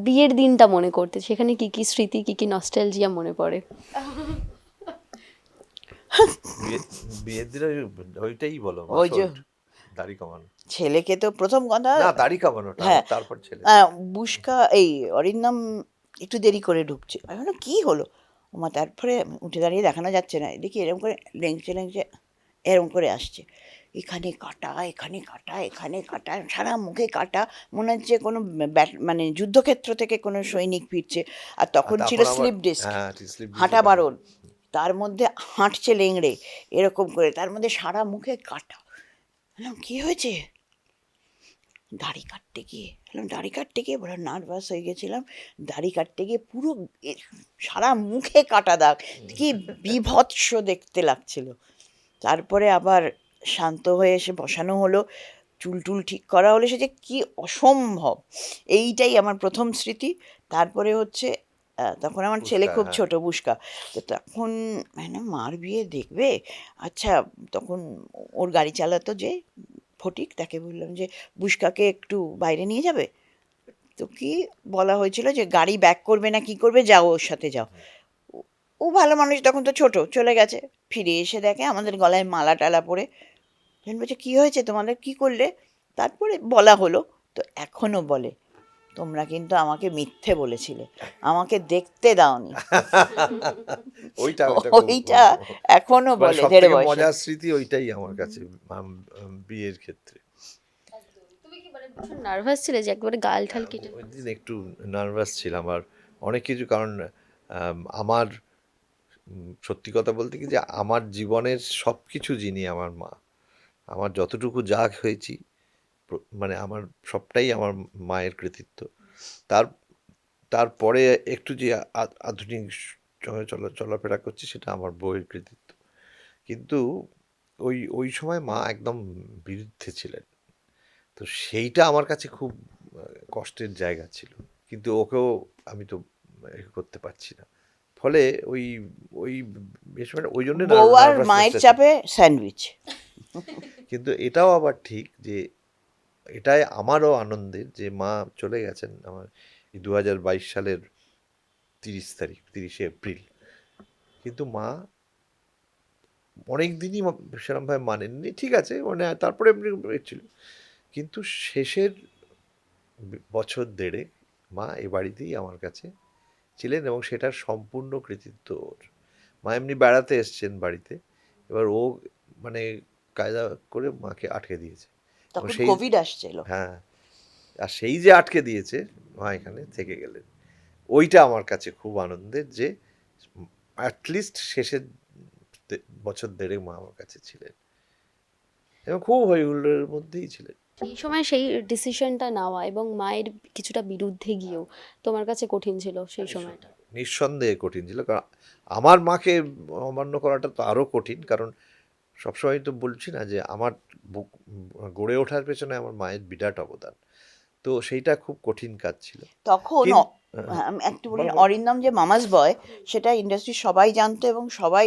বিয়ের দিনটা মনে করতে, সেখানে কি কি স্মৃতি, কি কি নস্টালজিয়া মনে পড়ে? বিয়ের দিনে ওইটাই বলো, ওই যে দাড়ি কমানো। ছেলেকে তো প্রথম কথা, না, দাড়ি কামানোটা হ্যাঁ, তারপর ছেলে। বুস্কা এই অরিন্দম একটু দেরি করে ঢুকছে, আমি বললাম কি হলো ওমা, তারপরে উঠে দাঁড়িয়ে দেখানো যাচ্ছে না, দেখি এরকম করে লেংচে লেংচে এরকম করে আসছে, এখানে কাটা এখানে কাটা এখানে কাটা, সারা মুখে কাটা, মনে হচ্ছে কোনো মানে যুদ্ধক্ষেত্র থেকে কোনো সৈনিক ফিরছে। আর তখন ছিল তারপর আবার স্লিপ ডিস্ক, হ্যাঁ, স্লিপ হাঁটা বারণ, তার মধ্যে হাঁটছে লেংড়ে এরকম করে, তার মধ্যে সারা মুখে কাটা। বললাম কি হয়েছে? দাড়ি কাটতে গিয়ে, বললাম দাড়ি কাটতে গিয়ে, বড় নার্ভাস হয়ে গেছিলাম, দাড়ি কাটতে গিয়ে পুরো সারা মুখে কাটা দাগ, কি বীভৎস দেখতে লাগছিল। তারপরে আবার শান্ত হয়ে এসে বসানো হলো, চুল টুল ঠিক করা হলো, সে যে কি অসম্ভব। এইটাই আমার প্রথম স্মৃতি। তারপরে হচ্ছে তখন আমার ছেলে বুস্কা, খুব হ্যাঁ। ছোট, বুস্কা, তো তখন মানে মার বিয়ে দেখবে, আচ্ছা তখন ওর গাড়ি চালাতো যে ফটিক, তাকে বললাম যে বুস্কাকে একটু বাইরে নিয়ে যাবে, তো কি বলা হয়েছিল যে গাড়ি ব্যাক করবে না কি করবে, যাও ওর সাথে যাও। ও ভালো মানুষ, তখন তো ছোট, চলে গেছে। ফিরে এসে দেখে আমাদের গলায় মালা টালা পরে, তখন বলছে কী হয়েছে তোমাদের, কি করলে? তারপরে বলা হলো, তো এখনো বলে তোমরা কিন্তু আমাকে মিথ্যে বলেছিলে, আমাকে দেখতে দাওনি। ওইটা ওইটা এখনো মানে বলে সব 1.5 থেকে বয়সে। মজার স্মৃতি ওইটাই আমার কাছে, বিয়ের ক্ষেত্রে। তুমি কি মানে ভীষণ নার্ভাস ছিলে যে একবারে গাল ঠাল কেটে? ওই দিন একটু নার্ভাস ছিলাম, আর অনেক কিছু, কারণ আমার সত্যি কথা বলতে কি, যে আমার জীবনের সব কিছু যিনি আমার মা, আমার যতটুকু যা হয়েছি মানে আমার সবটাই আমার মায়ের কৃতিত্ব। তার তারপরে একটু যে আধুনিক সঙ্গে চলাফেরা করছি সেটা আমার বউয়ের কৃতিত্ব। কিন্তু ওই ওই সময় মা একদম বিরুদ্ধে ছিলেন। তো সেইটা আমার কাছে খুব কষ্টের জায়গা ছিল। কিন্তু ওকেও আমি তো করতে পারছি না। ফলে ওই ওই বেশ মানে ওই জন্য বউ আর মায়ের চাপে স্যান্ডউইচ। কিন্তু এটাও আবার ঠিক যে এটাই আমারও আনন্দের যে মা চলে গেছেন আমার এই 2022 সালের 30 তারিখ, 30শে এপ্রিল। কিন্তু মা অনেক দিনই সেরকমভাবে মানেননি, ঠিক আছে, মানে তারপরে এমনি ছিল। কিন্তু শেষের বছর দেড়েক মা এ বাড়িতেই আমার কাছে ছিলেন এবং সেটার সম্পূর্ণ কৃতিত্ব ওর। মা এমনি বেড়াতে এসছেন বাড়িতে, এবার ও মানে কায়দা করে মাকে আটকে দিয়েছে। তখন সেই কোভিড আসছিল। হ্যাঁ, আর সেই যে আটকে দিয়েছে মা এখানে থেকে গেলেন, ওইটা আমার কাছে খুব আনন্দের যে অ্যাটলিস্ট শেষের বছর দেড়েক মা আমার কাছে ছিলেন এবং খুব হইহুল্লোড়ের মধ্যেই ছিলেন। সেই সময় সেই ডিসিশনটা নেওয়া এবং মায়ের কিছুটা বিরুদ্ধে গিয়েও তোমার কাছে কঠিন ছিল সেই সময়টা? নিঃসন্দেহে কঠিন ছিল, কারণ আমার মাকে অমান্য করাটা তো আরও কঠিন, কারণ সবসময় তো বলছি না যে আমার গড়ে ওঠার পেছনে আমার মায়ের বিরাট অবদান। তো সেইটা খুব কঠিন কাজ ছিল তখন হ্যাঁ, আমি একটু বলি, বলো। অরিন্দম যে মামাস বয় সেটা ইন্ডাস্ট্রির সবাই জানতো এবং সবাই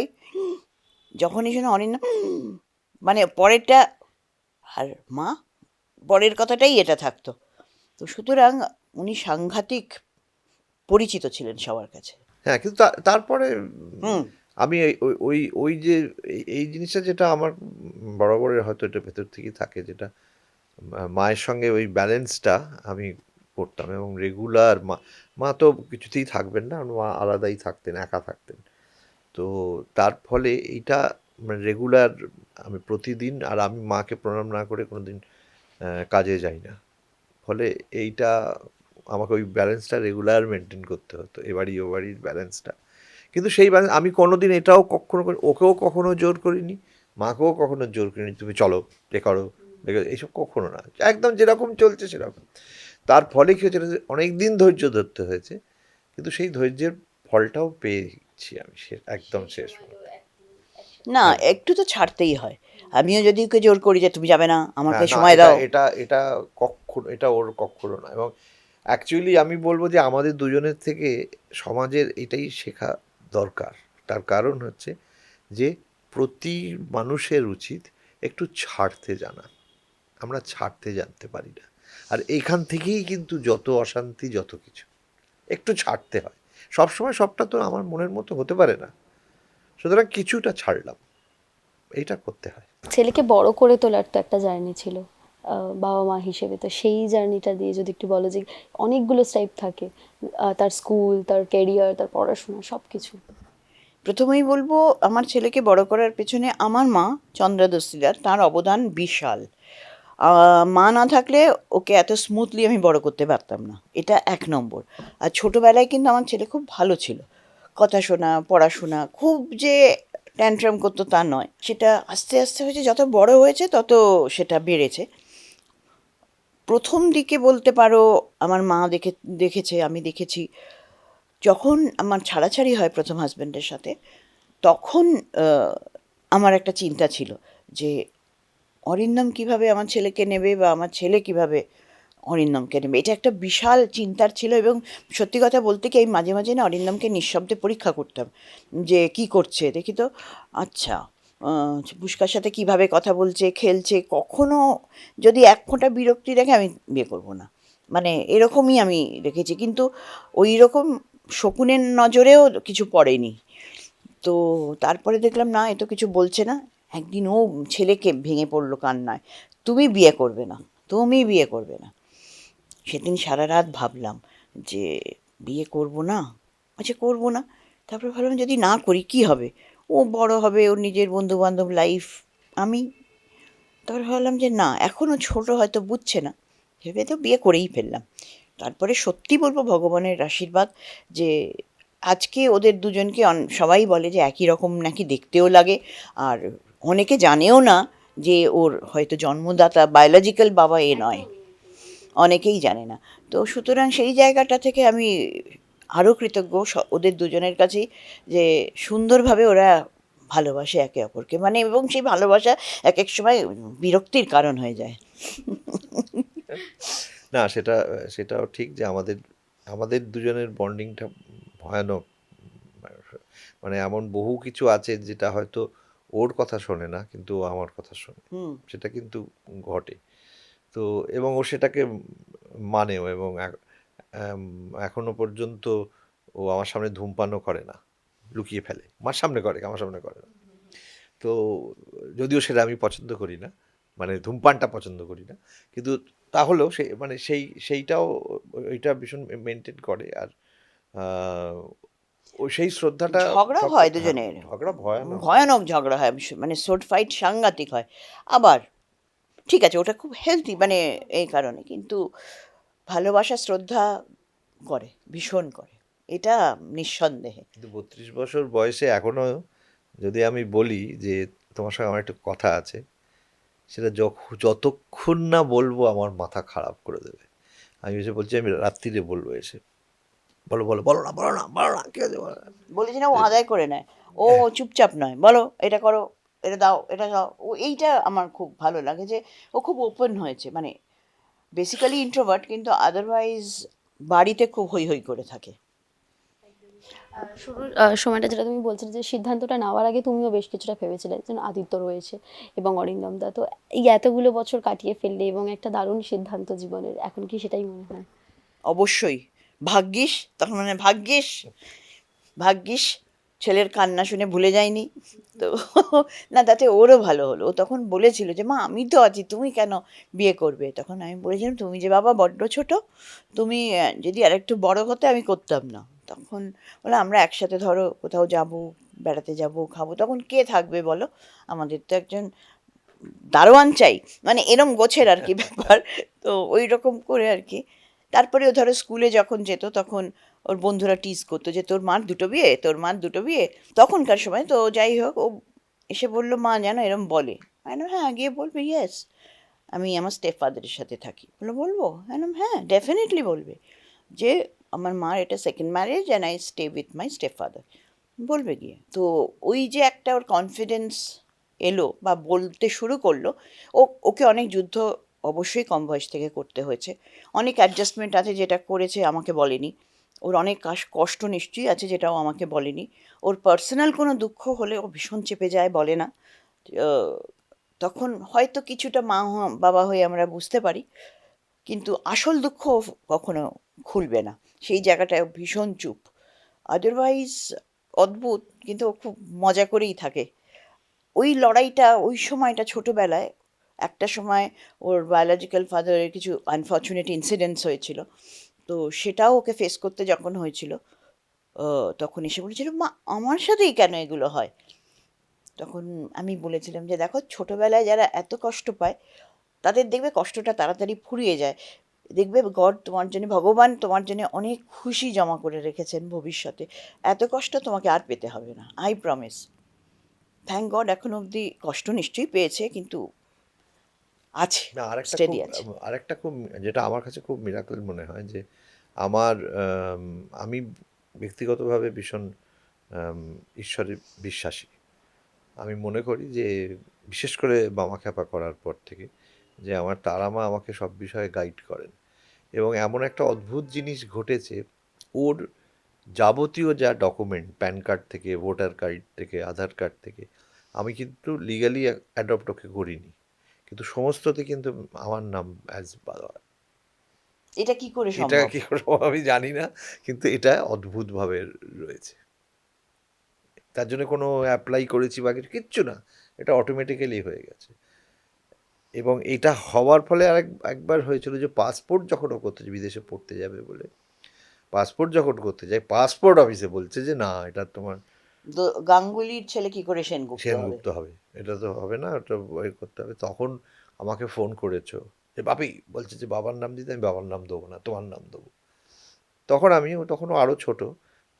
যখনই শুনে অরিন্দম মানে পরেরটা, আর মা পরের কথাটাই এটা থাকতো। তো সুতরাং উনি সাংঘাতিক পরিচিত ছিলেন সবার কাছে। হ্যাঁ, কিন্তু তারপরে হুম। আমি ওই ওই ওই যে এই জিনিসটা যেটা আমার বরাবরের হয়তো এটা ভেতর থেকেই থাকে, যেটা মায়ের সঙ্গে ওই ব্যালেন্সটা আমি করতাম এবং রেগুলার মা তো কিছুতেই থাকবেন না, মা আলাদাই থাকতেন, একা থাকতেন। তো তার ফলে এইটা মানে রেগুলার আমি প্রতিদিন, আর আমি মাকে প্রণাম না করে কোনোদিন কাজে যাই না। ফলে এইটা আমাকে ওই ব্যালেন্সটা রেগুলার মেনটেন করতে হতো, এবারই ও বাড়ির ব্যালেন্সটা। কিন্তু সেই ব্যালেন্স আমি কোনোদিন এটাও কখনো ওকেও কখনো জোর করিনি, মাকেও কখনো জোর করিনি তুমি চলো এ করো এইসব কখনো না, একদম যেরকম চলছে সেরকম। তার ফলে কী হয়েছে, অনেক দিন ধৈর্য ধরতে হয়েছে, কিন্তু সেই ধৈর্যের ফলটাও পেয়েছি আমি একদম শেষ। না, হ্যাঁ। একটু তো ছাড়তেই হয়। আমিও যদি ওকে জোর করি যে তুমি যাবে না, আমাকে হ্যাঁ, না, সময় দাও। এটা এটা কখনো, এটা ওর কখনো না। এবং অ্যাকচুয়ালি আমি বলবো যে আমাদের দুজনের থেকে সমাজের এটাই শেখা দরকার। তার কারণ হচ্ছে যে প্রতি মানুষের উচিত একটু ছাড়তে জানা। আমরা ছাড়তে জানতে পারি না, আর এইখান থেকেই কিন্তু যত অশান্তি, যত কিছু। একটু ছাড়তে হয়। সবসময় সবটা তো আমার মনের মতো হতে পারে না, সুতরাং কিছুটা ছাড়লাম, এইটা করতে হয়। ছেলেকে বড় করে তোলার তো একটা জার্নি ছিল বাবা মা হিসেবে, তো সেই জার্নিটা দিয়ে যদি একটু বলো যে অনেকগুলো স্টেপ থাকে, তার স্কুল, তার ক্যারিয়ার, তার পড়াশোনা সব কিছু। প্রথমেই বলবো আমার ছেলেকে বড় করার পেছনে আমার মা চন্দ্রা দস্তিদার, তার অবদান বিশাল। মা না থাকলে ওকে এত স্মুথলি আমি বড় করতে পারতাম না, এটা 1 নম্বর। আর ছোটোবেলায় কিন্তু আমার ছেলে খুব ভালো ছিল, কথা শোনা, পড়াশোনা, খুব যে ট্যান্ট্রাম করতো তা নয়। সেটা আস্তে আস্তে হয়েছে, যত বড় হয়েছে তত সেটা বেড়েছে। প্রথম দিকে বলতে পারো আমার মা দেখেছে, আমি দেখেছি, যখন আমার ছাড়াছাড়ি হয় প্রথম হাজব্যান্ডের সাথে, তখন আমার একটা চিন্তা ছিল যে অরিন্দম কিভাবে আমার ছেলেকে নেবে বা আমার ছেলে কিভাবে অরিন্দমকে নেবে। এটা একটা বিশাল চিন্তার ছিল। এবং সত্যি কথা বলতে কি, আমি মাঝে মাঝে না অরিন্দমকে নিঃশব্দে পরীক্ষা করতাম যে কি করছে, দেখি তো আচ্ছা পুষ্কার সাথে কিভাবে কথা বলছে, খেলছে। কখনো যদি এক ফোঁটা বিরক্তি দেখে আমি বিয়ে করবো না, মানে এরকমই আমি রেখেছি। কিন্তু ওই রকম শকুনের নজরেও কিছু পড়েনি। তো তারপরে দেখলাম না, এ তো কিছু বলছে না। একদিন ও ছেলেকে ভেঙে পড়লো কান্নায়, তুমি বিয়ে করবে না, তুমি বিয়ে করবে না। সেদিন সারা রাত ভাবলাম যে বিয়ে করব না, আচ্ছা করব না। তারপরে ভাবলাম যদি না করি কী হবে, ও বড় হবে, ওর নিজের বন্ধুবান্ধব লাইফ, আমি। তারপরে ভাবলাম যে না, এখনও ছোটো, হয়তো বুঝছে না, ভেবে তো বিয়ে করেই ফেললাম। তারপরে সত্যি বলবো ভগবানের আশীর্বাদ যে আজকে ওদের দুজনকে সবাই বলে যে একই রকম নাকি দেখতেও লাগে। আর অনেকে জানেও না যে ওর হয়তো জন্মদাতা বায়োলজিক্যাল বাবা এ নয়। অনেকেই জানে না। তো সুতরাং সেই জায়গাটা থেকে আমি আরও কৃতজ্ঞ ওদের দুজনের কাছেই, যে সুন্দরভাবে ওরা ভালোবাসে একে অপরকে, মানে এবং সেই ভালোবাসা এক এক সময় বিরক্তির কারণ হয়ে যায়। না, সেটাও ঠিক যে আমাদের আমাদের দুজনের বন্ডিংটা ভয়ানক। মানে এমন বহু কিছু আছে যেটা হয়তো ওর কথা শোনে না, কিন্তু ও আমার কথা শোনে, হুম। সেটা কিন্তু ঘটে। তো এবং ও সেটাকে মানেও, এবং এম, এখনো পর্যন্ত ও আমার সামনে ধূমপানও করে না, লুকিয়ে ফেলে। আমার সামনে করে, আমার সামনে করে না। তো যদিও সেটা আমি পছন্দ করি না, মানে ধূমপানটা পছন্দ করি না, কিন্তু তাহলেও সে মানে সেইটাও ওইটা ভীষণ মেনটেন করে। আর আহ, ও সেই শ্রদ্ধাটা ঝগড়া সব, হয় হ্যাঁ, দুজনের, ঝগড়া ভয়ানক হয়। ভয়ানক ঝগড়া হয়, মানে সোড ফাইট সাংঘাতিক হয়। আবার ঠিক আছে, ওটা খুব হেলদি, মানে এই কারণে, কিন্তু ভালোবাসা শ্রদ্ধা করে, ভীষণ করে, এটা নিঃসন্দেহে। কিন্তু 32 বছর বয়সে এখনো যদি আমি বলি যে তোমার সঙ্গে আমার একটা কথা আছে, সেটা যতক্ষণ না বলবো আমার মাথা খারাপ করে দেবে। আমি এসে বলছি, আমি রাত্রিরে বলবো এসে, বলো বলো, বলো না, বলো না, বলো না, কি আছে বলো না। বলেছি না, ও আদায় করে নেয়, ও চুপচাপ নয়, বলো এটা করো, এটা দাও, এটা দাও, ও এইটা আমার খুব ভালো লাগে যে ও খুব ওপেন হয়েছে, মানে বেসিক্যালি ইন্ট্রোভার্ট, কিন্তু আদারওয়াইজ বাড়িতে খুব হই হই করে থাকে। শুরুর সময়টা যেটা তুমি বলছিলে যে সিদ্ধান্তটা নেওয়ার আগে তুমিও বেশ কিছুটা ভেবেছিলে, যেন আদিত্য রয়েছে এবং অরিন্দম দা, তো এই এতগুলো বছর কাটিয়ে ফেললে এবং একটা দারুণ সিদ্ধান্ত জীবনের, এখন কি সেটাই মনে হয়? অবশ্যই। ভাগ্যিস, তখন মানে ভাগ্যিস, ভাগ্যিস ছেলের কান্না শুনে ভুলে যায়নি। তো না, তাতে ওরও ভালো হলো। ও তখন বলেছিল যে মা আমি তো আছি, তুমি কেন বিয়ে করবে? তখন আমি বলেছিলাম তুমি যে বাবা বড্ড ছোট, তুমি যদি আরেকটু বড় হতে আমি করতাম না। তখন বলে আমরা একসাথে ধরো কোথাও যাব, বেড়াতে যাব, খাবো, তখন কে থাকবে বলো? আমাদের তো একজন দারোয়ান চাই, মানে এরম গোছের আর কি ব্যাপার। তো ওই রকম করে আর কি। তারপরে ও ধরো স্কুলে যখন যেত, তখন ওর বন্ধুরা টিজ করতো যে তোর মার দুটো বিয়ে, তোর মার দুটো বিয়ে, তখনকার সময়। তো যাই হোক, ও এসে বললো মা জানো এরম বলে। আমি বললাম, হ্যাঁ গিয়ে বলবে, ইয়েস আমি আমার স্টেপ ফাদারের সাথে থাকি। বলবো? আমি বললাম, হ্যাঁ ডেফিনেটলি বলবে যে আমার মার এটা second marriage and I stay with my step father, বলবে গিয়ে। তো ওই যে একটা ওর কনফিডেন্স এলো বা বলতে শুরু করলো, ওকে অনেক যুদ্ধ অবশ্যই কম বয়স থেকে করতে হয়েছে, অনেক অ্যাডজাস্টমেন্ট আছে যেটা করেছে আমাকে বলেনি, ওর অনেক কষ্ট নিশ্চয়ই আছে যেটাও আমাকে বলেনি, ওর পার্সোনাল কোনো দুঃখ হলে ও ভীষণ চেপে যায়, বলে না। আহ, তখন হয়তো কিছুটা বাবা হয়ে আমরা বুঝতে পারি, কিন্তু আসল দুঃখ ও কখনো খুলবে না, সেই জায়গাটায় ও ভীষণ চুপ। আদারওয়াইজ অদ্ভুত, কিন্তু ও খুব মজা করেই থাকে। ওই লড়াইটা ওই সময়টা ছোটবেলায়, একটা সময় ওর বায়োলজিক্যাল ফাদারের কিছু আনফর্চুনেট ইনসিডেন্টস হয়েছিল, তো সেটাও ওকে ফেস করতে যখন হয়েছিল, তখন এসে বলেছিল মা আমার সাথেই কেন এগুলো হয়? তখন আমি বলেছিলাম যে দেখো, ছোটবেলায় যারা এত কষ্ট পায় তাদের দেখবে কষ্টটা তাড়াতাড়ি ফুরিয়ে যায়, দেখবে গড তোমার জন্য, ভগবান তোমার জন্য অনেক খুশি জমা করে রেখেছেন ভবিষ্যতে, এত কষ্ট তোমাকে আর পেতে হবে না, আই প্রমিস। থ্যাংক গড এখন অবধি কষ্ট নিশ্চয়ই পেয়েছে, কিন্তু আছে, না, স্টেডি আছে। আরেকটা খুব, যেটা আমার কাছে খুব মিরাকল মনে হয় যে আমার আমি ব্যক্তিগতভাবে ভীষণ ঈশ্বরে বিশ্বাসী। আমি মনে করি যে বিশেষ করে বামা খ্যাপা করার পর থেকে, যে আমার তারা মা আমাকে সব বিষয়ে গাইড করেন। এবং এমন একটা অদ্ভুত জিনিস ঘটেছে, ওর যাবতীয় যা ডকুমেন্ট, প্যান কার্ড থেকে, ভোটার কার্ড থেকে, আধার কার্ড থেকে, আমি কিন্তু লিগালি অ্যাডপ্ট ওকে করিনি, কিন্তু সমস্ততে কিন্তু আমার নাম অ্যাজ বাবা। এটা কি করে এটা সম্ভব? কি করে আমি জানি না, কিন্তু এটা অদ্ভুতভাবে রয়েছে। তার জন্য কোনো অ্যাপ্লাই করেছি বা কিছু, কিচ্ছু না, এটা অটোমেটিক্যালি হয়ে গেছে। এবং এটা হওয়ার ফলে একবার হয়েছিল যে পাসপোর্ট যখন ও করতে বিদেশে পড়তে যাবে বলে, পাসপোর্ট যখন করতে যায়, পাসপোর্ট অফিসে বলছে যে না, এটা তোমার গাঙ্গুলির ছেলে কি করে সেনগুপ্ত হবে? সেনগুপ্ত হবে, এটা তো হবে না, ওটা করতে হবে। তখন আমাকে ফোন করেছো যে বাপি বলছে যে বাবার নাম দিতে, আমি বাবার নাম দেবো না, তোমার নাম দেবো। তখন তখনও আরও ছোট,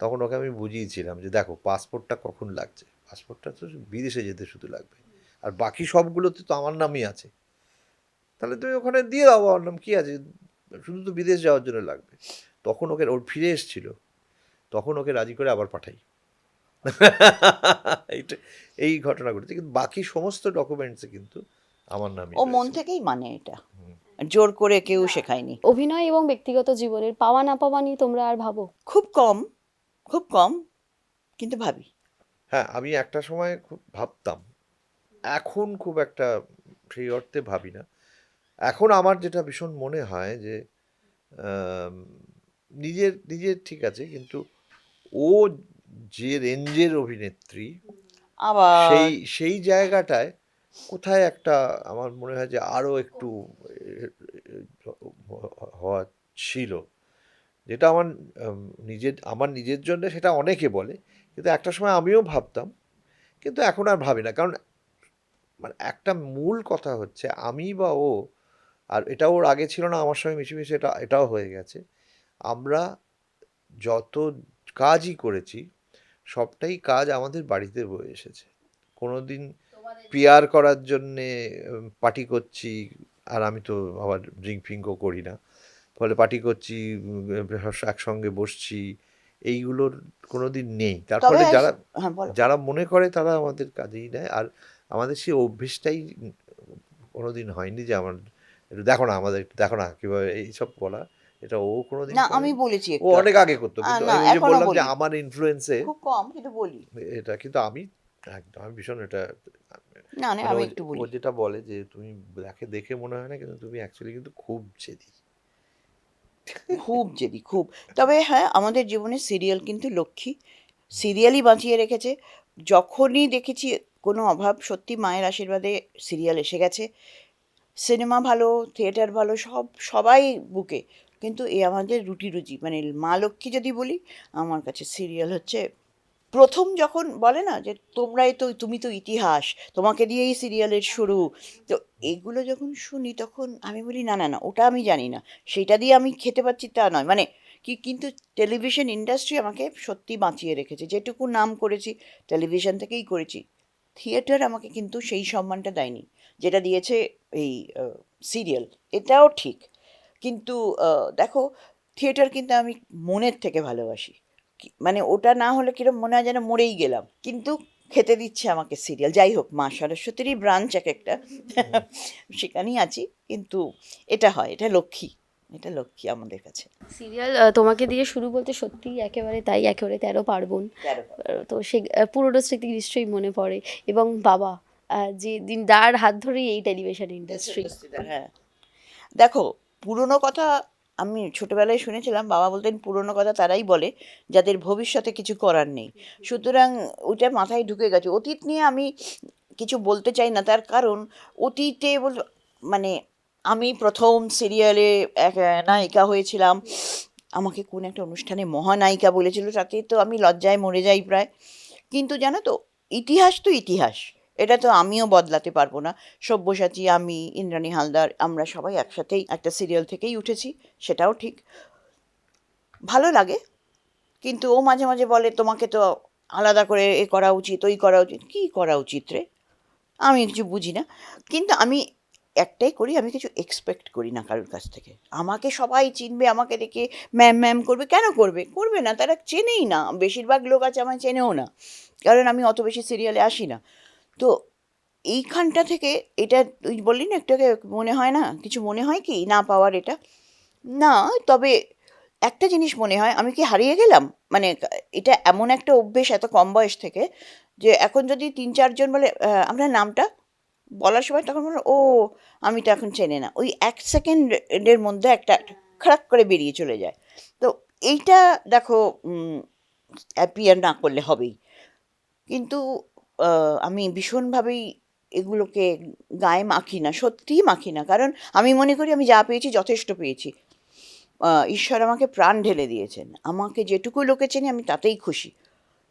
তখন ওকে আমি বুঝিয়েছিলাম যে দেখো পাসপোর্টটা কখন লাগছে, পাসপোর্টটা তো বিদেশে যেতে শুধু লাগবে, আর বাকি সবগুলোতে তো আমার নামই আছে, তাহলে তুমি ওখানে দিয়ে দাও বাবার নাম, কী আছে, শুধু তো বিদেশ যাওয়ার জন্য লাগবে, তখন ওকে, ওর ফিরে এসেছিল, তখন ওকে রাজি করে আবার পাঠাই। এইটা, এই ঘটনা ঘটেছে, কিন্তু বাকি সমস্ত ডকুমেন্টসে কিন্তু আমার নামই ও মন রয়েছে। থেকেই মানে এটা, জোর করে কেউ শেখায়নি। অভিনয় এবং ব্যক্তিগত জীবনের পাওয়া না পাওয়া নিয়ে তোমরা আর ভাবো? খুব কম, খুব কম, কিন্তু ভাবি। হ্যাঁ, আমি একটা সময় খুব ভাবতাম, এখন খুব একটা সেই অর্থে ভাবি না। এখন আমার যেটা ভীষণ মনে হয় যে আম, নিজের নিজের ঠিক আছে, কিন্তু ও যে রেঞ্জের অভিনেত্রী, আবার সেই সেই জায়গাটায় কোথায় একটা আমার মনে হয় যে আরো একটু হওয়া ছিল, যেটা আমার আমার নিজের জন্য সেটা অনেকে বলে, কিন্তু একটা সময় আমিও ভাবতাম, কিন্তু এখন আর ভাবি না। কারণ মানে একটা মূল কথা হচ্ছে, আমি বা ও, আর এটা ওর আগে ছিল না, আমার সঙ্গে মিশে এটাও হয়ে গেছে, আমরা যত কাজই করেছি সবটাই কাজ আমাদের বাড়িতে বয়ে এসেছে। কোনোদিন পিআর করার জন্যে পার্টি করছি, আর আমি তো আবার ড্রিঙ্ক ফিঙ্কও করি না, ফলে পার্টি করছি, একসঙ্গে বসছি, এইগুলোর কোনোদিন নেই। তার তবে ফলে যারা হ্যাঁ বলো। যারা মনে করে তারা আমাদের কাজেই নেয়, আর আমাদের সেই অভ্যেসটাই কোনোদিন হয়নি যে আমার একটু দেখো না, আমাদের একটু দেখো না কীভাবে এইসব বলা, এটা ও কোনোদিন না আমি করেনি। বলেছি ও একটু, অনেক আগে করতো, কিন্তু না আমি ওই যে এখনো বললাম যে বলি, আমার ইনফ্লুয়েন্সে খুব কম কিন্তু বলি। এটা, কিন্তু আমি একদম আমি ভীষণ এটা না না মানে আমি ও একটু ও বলি। যেটা বলে যে তুমি দেখে দেখে মনে হয় না, কিন্তু তুমি অ্যাকচুয়ালি কিন্তু খুব জেদি। খুব জেদি, খুব। তবে হ্যাঁ, আমাদের জীবনে সিরিয়াল কিন্তু লক্ষ্মী, সিরিয়ালই বাঁচিয়ে রেখেছে। যখনই দেখেছি কোনো অভাব, সত্যি মায়ের আশীর্বাদে সিরিয়াল এসে গেছে। সিনেমা ভালো, থিয়েটার ভালো, সবাই বুকে। কিন্তু এ আমাদের রুটি রুজি, মানে মা লক্ষ্মী যদি বলি, আমার কাছে সিরিয়াল হচ্ছে প্রথম। যখন বলে না যে তোমরাই তো, তুমি তো ইতিহাস, তোমাকে দিয়েই সিরিয়ালের শুরু, তো এগুলো যখন শুনি তখন আমি বলি না না না, ওটা আমি জানি না, সেটা দিয়ে আমি খেতে পাচ্ছি তা নয়, মানে কি, কিন্তু টেলিভিশন ইন্ডাস্ট্রি আমাকে সত্যি বাঁচিয়ে রেখেছে। যেটুকু নাম করেছি টেলিভিশন থেকেই করেছি। থিয়েটার আমাকে কিন্তু সেই সম্মানটা দেয়নি যেটা দিয়েছে এই সিরিয়াল। এটাও ঠিক, কিন্তু দেখো, থিয়েটার কিন্তু আমি মনের থেকে ভালোবাসি। মানে ওটা না হলে কিরম মনে হয় যেন মরেই গেলাম, কিন্তু খেতে দিচ্ছে আমাকে সিরিয়াল। যাই হোক, মা সরস্বতীরই ব্রাঞ্চ এক একটা, সেখানেই আছি, কিন্তু এটা হয়, এটা লক্ষ্মী, এটা লক্ষ্মী আমাদের কাছে। সিরিয়াল তোমাকে দিয়ে শুরু বলতে সত্যিই একেবারে তাই, একেবারে 13 পার্বণ। তেরো। তো সে পুরোনো স্মৃতি নিশ্চয়ই মনে পড়ে। এবং বাবা, যে দিন যার হাত ধরেই এই টেলিভিশন ইন্ডাস্ট্রি। হ্যাঁ, দেখো, পুরনো কথা আমি ছোটবেলায় শুনেছিলাম, বাবা বলতেন পুরনো কথা তারাই বলে যাদের ভবিষ্যতে কিছু করার নেই। সুতরাং ওইটা মাথায় ঢুকে গেছে। অতীত নিয়ে আমি কিছু বলতে চাই না, তার কারণ অতীতে মানে আমি প্রথম সিরিয়ালে এক নায়িকা হয়েছিলাম, আমাকে কোন একটা অনুষ্ঠানে মহানায়িকা বলেছিল, তাতে তো আমি লজ্জায় মরে যাই প্রায়। কিন্তু জানো তো, ইতিহাস তো ইতিহাস, এটা তো আমিও বদলাতে পারবো না। সব্যসাচী, আমি, ইন্দ্রাণী হালদার, আমরা সবাই একসাথেই একটা সিরিয়াল থেকেই উঠেছি, সেটাও ঠিক। ভালো লাগে, কিন্তু ও মাঝে মাঝে বলে তোমাকে তো আলাদা করে এ করা উচিত, ওই করা উচিত। কী করা উচিত রে, আমি কিছু বুঝি না। কিন্তু আমি একটাই করি, আমি কিছু এক্সপেক্ট করি না কারোর কাছ থেকে। আমাকে সবাই চিনবে, আমাকে দেখে ম্যাম ম্যাম করবে, কেন করবে? করবে না, তারা চেনেই না। বেশিরভাগ লোক আছে আমায় চেনেও না, কারণ আমি অত বেশি সিরিয়ালে আসি না। তো এইখানটা থেকে, এটা তুই বললি না একটু আগে, মনে হয় না কিছু, মনে হয় কি না পাওয়ার এটা, না। তবে একটা জিনিস মনে হয়, আমি কি হারিয়ে গেলাম? মানে এটা এমন একটা অভ্যেস এত কম বয়স থেকে, যে এখন যদি ৩-৪ জন বলে আপনার নামটা বলার সময়, তখন মনে হয়, ও আমি তো এখন চেনে না। ওই ১ সেকেন্ডের মধ্যে একটা খারাপ করে বেরিয়ে চলে যায়। তো এইটা দেখো, অ্যাপিয়ার না করলে হবেই, কিন্তু আমি ভীষণভাবেই এগুলোকে গায়ে মাখি না, সত্যিই মাখি না। কারণ আমি মনে করি আমি যা পেয়েছি যথেষ্ট পেয়েছি। ঈশ্বর আমাকে প্রাণ ঢেলে দিয়েছেন, আমাকে যেটুকু লোকে চেনে আমি তাতেই খুশি।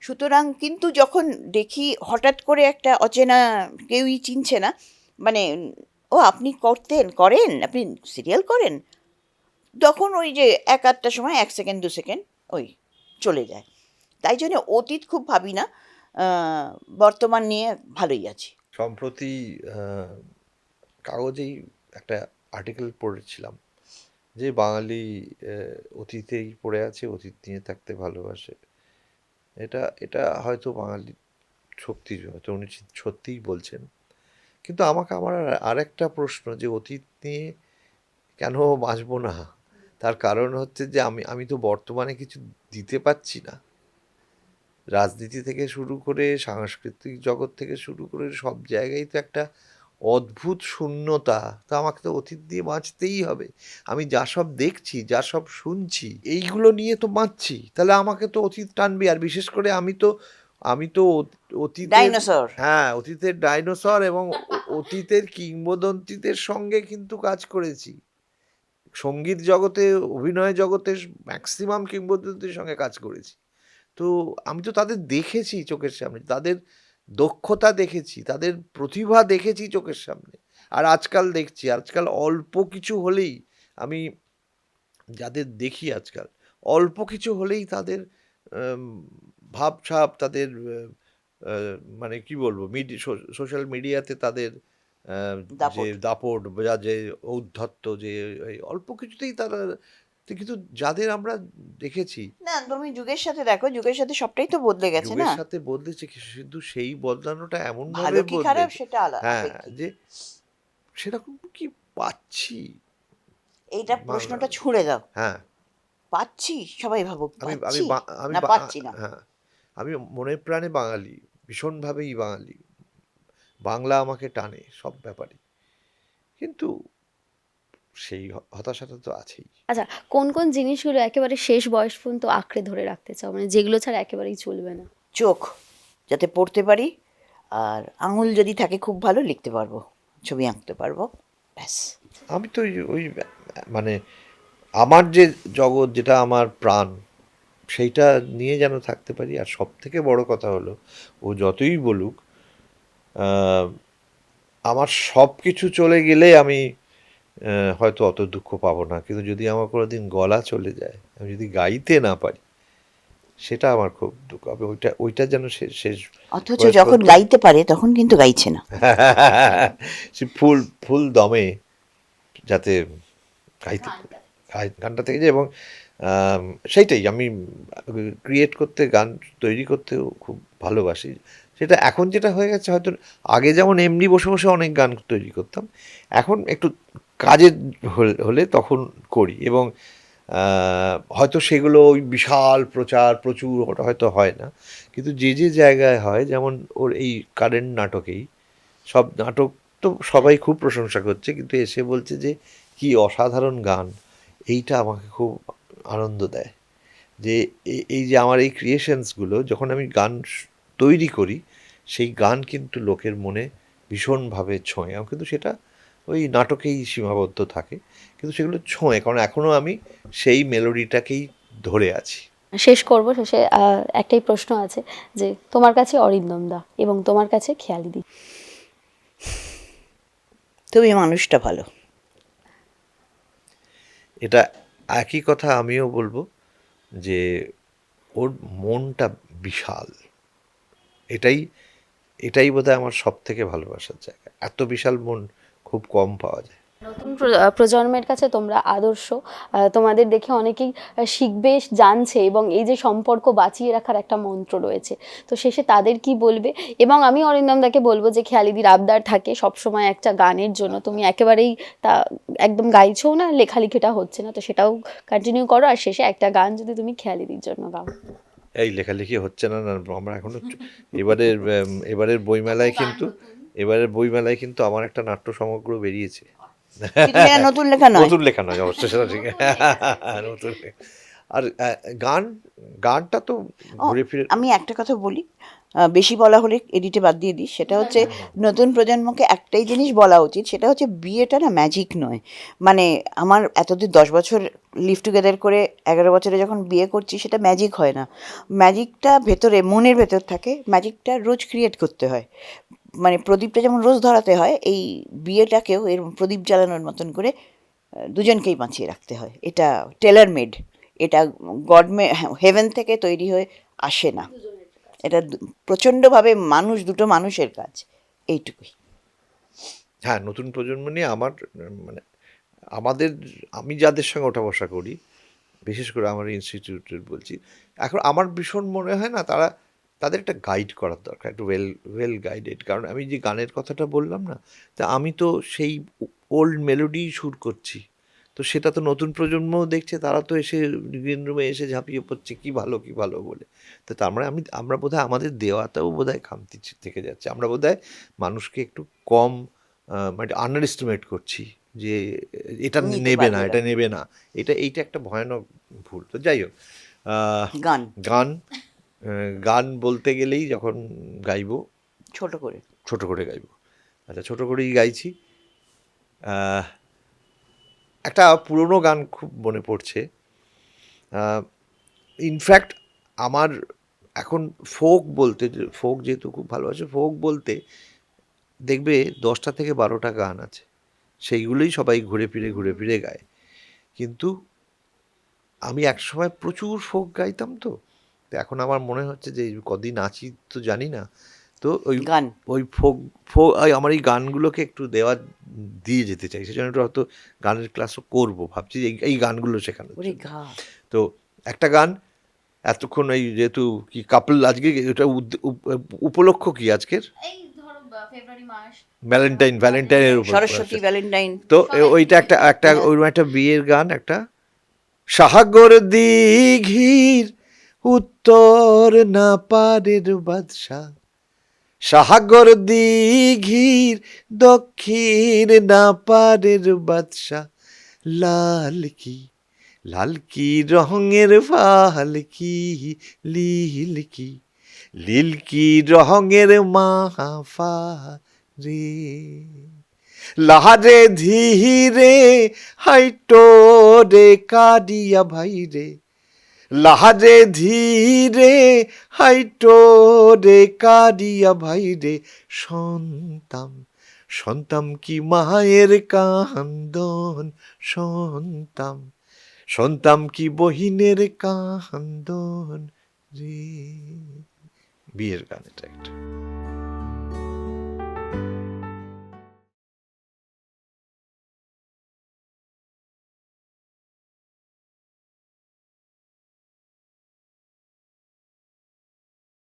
সুতরাং কিন্তু যখন দেখি হঠাৎ করে একটা অচেনা, কেউই চিনছে না, মানে ও আপনি করেন, আপনি সিরিয়াল করেন, তখন ওই যে এক আধটা সময়, 1 সেকেন্ড 2 সেকেন্ড ওই চলে যায়। তাই জন্য অতীত খুব ভাবি না, বর্তমান নিয়ে ভালোই আছি। সম্প্রতি কাগজেই একটা আর্টিকেল পড়েছিলাম যে বাঙালি অতীতেই পড়ে আছে, অতীত নিয়ে থাকতে ভালোবাসে, এটা এটা হয়তো বাঙালির শক্তি, হয়তো উনি সত্যিই বলছেন। কিন্তু আমার আরেকটা প্রশ্ন, যে অতীত নিয়ে কেন বাঁচবো না? তার কারণ হচ্ছে যে আমি তো বর্তমানে কিছু দিতে পারছি না। রাজনীতি থেকে শুরু করে সাংস্কৃতিক জগৎ থেকে শুরু করে সব জায়গায় তো একটা অদ্ভুত শূন্যতা। তো আমাকে তো অতীত দিয়ে বাঁচতেই হবে। আমি যা সব দেখছি, যা সব শুনছি, এইগুলো নিয়ে তো বাঁচছি, তাহলে আমাকে তো অতীত টানবে। আর বিশেষ করে আমি তো অতীতের, ডাইনোসর। হ্যাঁ, অতীতের ডাইনোসর এবং অতীতের কিংবদন্তিদের সঙ্গে কিন্তু কাজ করেছি। সঙ্গীত জগতে, অভিনয় জগতে ম্যাক্সিমাম কিংবদন্তির সঙ্গে কাজ করেছি। তো আমি তো তাদের দেখেছি চোখের সামনে, তাদের দক্ষতা দেখেছি, তাদের প্রতিভা দেখেছি চোখের সামনে। আর আজকাল দেখছি, আজকাল অল্প কিছু হলেই আমি যাদের দেখি আজকাল, অল্প কিছু হলেই তাদের আম, ভাবসাব, তাদের মানে কি বলবো, সোশ্যাল মিডিয়াতে তাদের যে দাপট। দাপট বা যে ঔদ্ধত্য, যে এই অল্প কিছুতেই তারা, কিন্তু যাদের আমরা দেখেছি, না, তুমি যুগের সাথে দেখো, যুগের সাথে সবটাই তো বদলে গেছে যুগের না। সাথে বদলেছে, কিন্তু সেই বদলানোটা এমন ভাবে ভালো কি খারাপ বদলেছে, সেটা হ্যাঁ, আপেক্ষিক। যে সেরকম কি পাচ্ছি এইটা বাংলা, প্রশ্নটা ছুঁড়ে দাও, হ্যাঁ। পাচ্ছি, সবাই ভাবুক আমি আমি পাচ্ছি বা- আমি না বা- পাচ্ছি না। হ্যাঁ, আমি মনে প্রাণে বাঙালি, ভীষণভাবেই বাঙালি। বাংলা আমাকে টানে সব ব্যাপারে, কিন্তু সেই হতাশাটা তো আছেই। আচ্ছা, কোন কোন জিনিসগুলো একেবারে শেষ বয়স পর্যন্ত আঁকড়ে ধরে রাখতে চাও, মানে যেগুলো ছাড়া একেবারেই চলবে না? চোখ যাতে পড়তে পারি, আর আঙুল যদি থাকে খুব ভালো, লিখতে পারবো, ছবি আঁকতে পারবো, ব্যাস। আমি তো ওই মানে আমার যে জগৎ, যেটা আমার প্রাণ, সেইটা নিয়ে যেন থাকতে পারি। আর সব থেকে বড় কথা হলো, ও যতই বলুক, আহ, আমার সব কিছু চলে গেলে আমি হয়তো অত দুঃখ পাবো না, কিন্তু যদি আমার কোনোদিন গলা চলে যায়, আমি যদি গাইতে না পারি, সেটা আমার খুব দুঃখ হবে। ওইটা যেন শেষ অথচ বয়স যখন পর্যন্ত গাইতে পারে তখন কিন্তু গাইছে না। সে ফুল ফুল দমে যাতে গাইতে, গানটা থেকে যায়। এবং সেইটাই আমি ক্রিয়েট করতে, গান তৈরি করতেও খুব ভালোবাসি। সেটা এখন যেটা হয়ে গেছে, হয়তো আগে যেমন এমনি বসে বসে অনেক গান তৈরি করতাম, এখন একটু কাজের হলে তখন করি। এবং হয়তো সেগুলো ওই বিশাল প্রচুর ওটা হয়তো হয় না, কিন্তু যে যে জায়গায় হয়, যেমন ওর এই কারেন্ট নাটকেই, সব নাটক তো সবাই খুব প্রশংসা করছে, কিন্তু এসে বলছে যে কি অসাধারণ গান। এইটা আমাকে খুব আনন্দ দেয়, যে এই যে আমার এই ক্রিয়েশনসগুলো যখন আমি গান তৈরি করি, সেই গান কিন্তু লোকের মনে ভীষণভাবে ছোঁয়। কিন্তু সেটা ওই নাটকেই সীমাবদ্ধ থাকে, কিন্তু সেগুলো ছোঁয়, কারণ এখনও আমি সেই মেলোডিটাকেই ধরে আছি। শেষ করব, শেষে একটাই প্রশ্ন আছে, যে তোমার কাছে অরিন্দম দা এবং তোমার কাছে খেয়ালি দি, তুমি মানুষটা ভালো। এটা একই কথা আমিও বলবো, যে ওর মনটা বিশাল। এটাই এটাই বোধহয় আমার সব থেকে ভালোবাসার জায়গা। এত বিশাল মন খুব কম পাওয়া যায়। নতুন প্রজন্মের কাছে তোমরা আদর্শ, তোমাদের দেখে অনেকেই শিখবে, জানছে, এবং এই যে সম্পর্ক বাঁচিয়ে রাখার একটা মন্ত্র রয়েছে, তো শেষে তাদের কি বলবে? এবং আমি অরিন্দম দাকে বলবো যে খেয়ালিদির আবদার থাকে সবসময় একটা গানের জন্য, তুমি একেবারেই তা একদম গাইছোও না, লেখালেখিটা হচ্ছে না, তো সেটাও কন্টিনিউ করো, আর শেষে একটা গান যদি তুমি খেয়ালিদির জন্য গাও। এই লেখালেখি হচ্ছে না, না আমরা এখনো এবারের বইমেলায় কিন্তু আমার একটা নাট্য সমগ্র বেরিয়েছে। নতুন লেখা নয়। নতুন লেখা নয় অবশ্য, সেটা ঠিক। নতুন লেখা। আর গানটা তো ঘুরে ফিরে, আমি একটা কথা বলি, বেশি বলা হলে এডিটে বাদ দিয়ে দিই, সেটা হচ্ছে নতুন প্রজন্মকে একটাই জিনিস বলা উচিত, সেটা হচ্ছে বিয়েটা না ম্যাজিক নয়। মানে আমার এতদিন 10 বছর লিভ টুগেদার করে 11 বছরে যখন বিয়ে করছি, সেটা ম্যাজিক হয় না। ম্যাজিকটা ভেতরে, মনের ভেতর থাকে, ম্যাজিকটা রোজ ক্রিয়েট করতে হয়। মানে প্রদীপটা যেমন রোজ ধরাতে হয়, এই বিয়েটাকেও এর প্রদীপ জ্বালানোর মতন করে দুজনকেই বাঁচিয়ে রাখতে হয়। এটা টেলার মেড, এটা গড হেভেন থেকে তৈরি হয়ে আসে না, এটা প্রচণ্ডভাবে দুটো মানুষের কাজ, এইটুকুই। হ্যাঁ, নতুন প্রজন্ম নিয়ে আমার মানে আমি যাদের সঙ্গে ওঠা বসা করি, বিশেষ করে আমার ইনস্টিটিউটের বলছি, এখন আমার ভীষণ মনে হয় না তাদের একটা গাইড করার দরকার, একটু ওয়েল গাইডেড। কারণ আমি যে গানের কথাটা বললাম না, তা আমি তো সেই ওল্ড মেলোডি সুর করছি, তো সেটা তো নতুন প্রজন্মও দেখছে, তারা তো এসে গ্রিন রুমে এসে ঝাঁপিয়ে পড়ছে কি ভালো বলে। তো তার মানে আমরা বোধহয় আমাদের দেওয়াটাও বোধহয় খামতি থেকে যাচ্ছে। আমরা বোধহয় মানুষকে একটু কম মানে আন্ডার এস্টিমেট করছি, যে এটা নিতে নেবে পারবে না, না। এটা নেবে না, এইটা একটা ভয়ানক ভুল। তো যাই হোক, গান গান গান বলতে গেলেই যখন গাইবো, ছোট করে। ছোট করে গাইবো। আচ্ছা, ছোট করেই গাইছি। আহ, একটা পুরোনো গান খুব মনে পড়ছে। ইনফ্যাক্ট আমার এখন ফোক যেহেতু খুব ভালোবাসে, ফোক বলতে দেখবে 10টা থেকে 12টা গান আছে, সেইগুলোই সবাই ঘুরে ফিরে গায়। কিন্তু আমি একসময় প্রচুর ফোক গাইতাম, তো এখন আমার মনে হচ্ছে যে কদিন আছি তো জানি না, তো গান ওই আমার এই গানগুলোকে একটু দিয়ে যেতে চাই, সেজন্য একটু হয়তো গানের ক্লাসও করবো ভাবছি, এই গানগুলো শেখানোর ওরে জন্য। গা, তো একটা গান এতক্ষণ, এই যেহেতু কি কাপল, আজকে এটা উপলক্ষ কি আজকের? এই ধরো ফেব্রুয়ারি মাস, ভ্যালেন্টাইনের উপর সরস্বতী ভ্যালেন্টাইন। তো ওইটা একটা হ্যাঁ। ওইরকম একটা বিয়ের গান, একটা সাগর দিঘির উত্তর না পারের বাদশা, সাগর দিঘির দক্ষিণ না পারের বাদশা, লাল কি লাল কি রঙের পালকি, লীল কি লীল কি রঙের মাহাফারে, লাহারে ধীরে হাইটো রে কারিয়া ভাই রে, লাহারে ধীরে হাইটো রে কারিয়া ভাই রে, সন্তাম কি মায়ের কান্দন, সন্তাম কি বহিনের কান্দন রে। বিয়ের গান এটা একটা।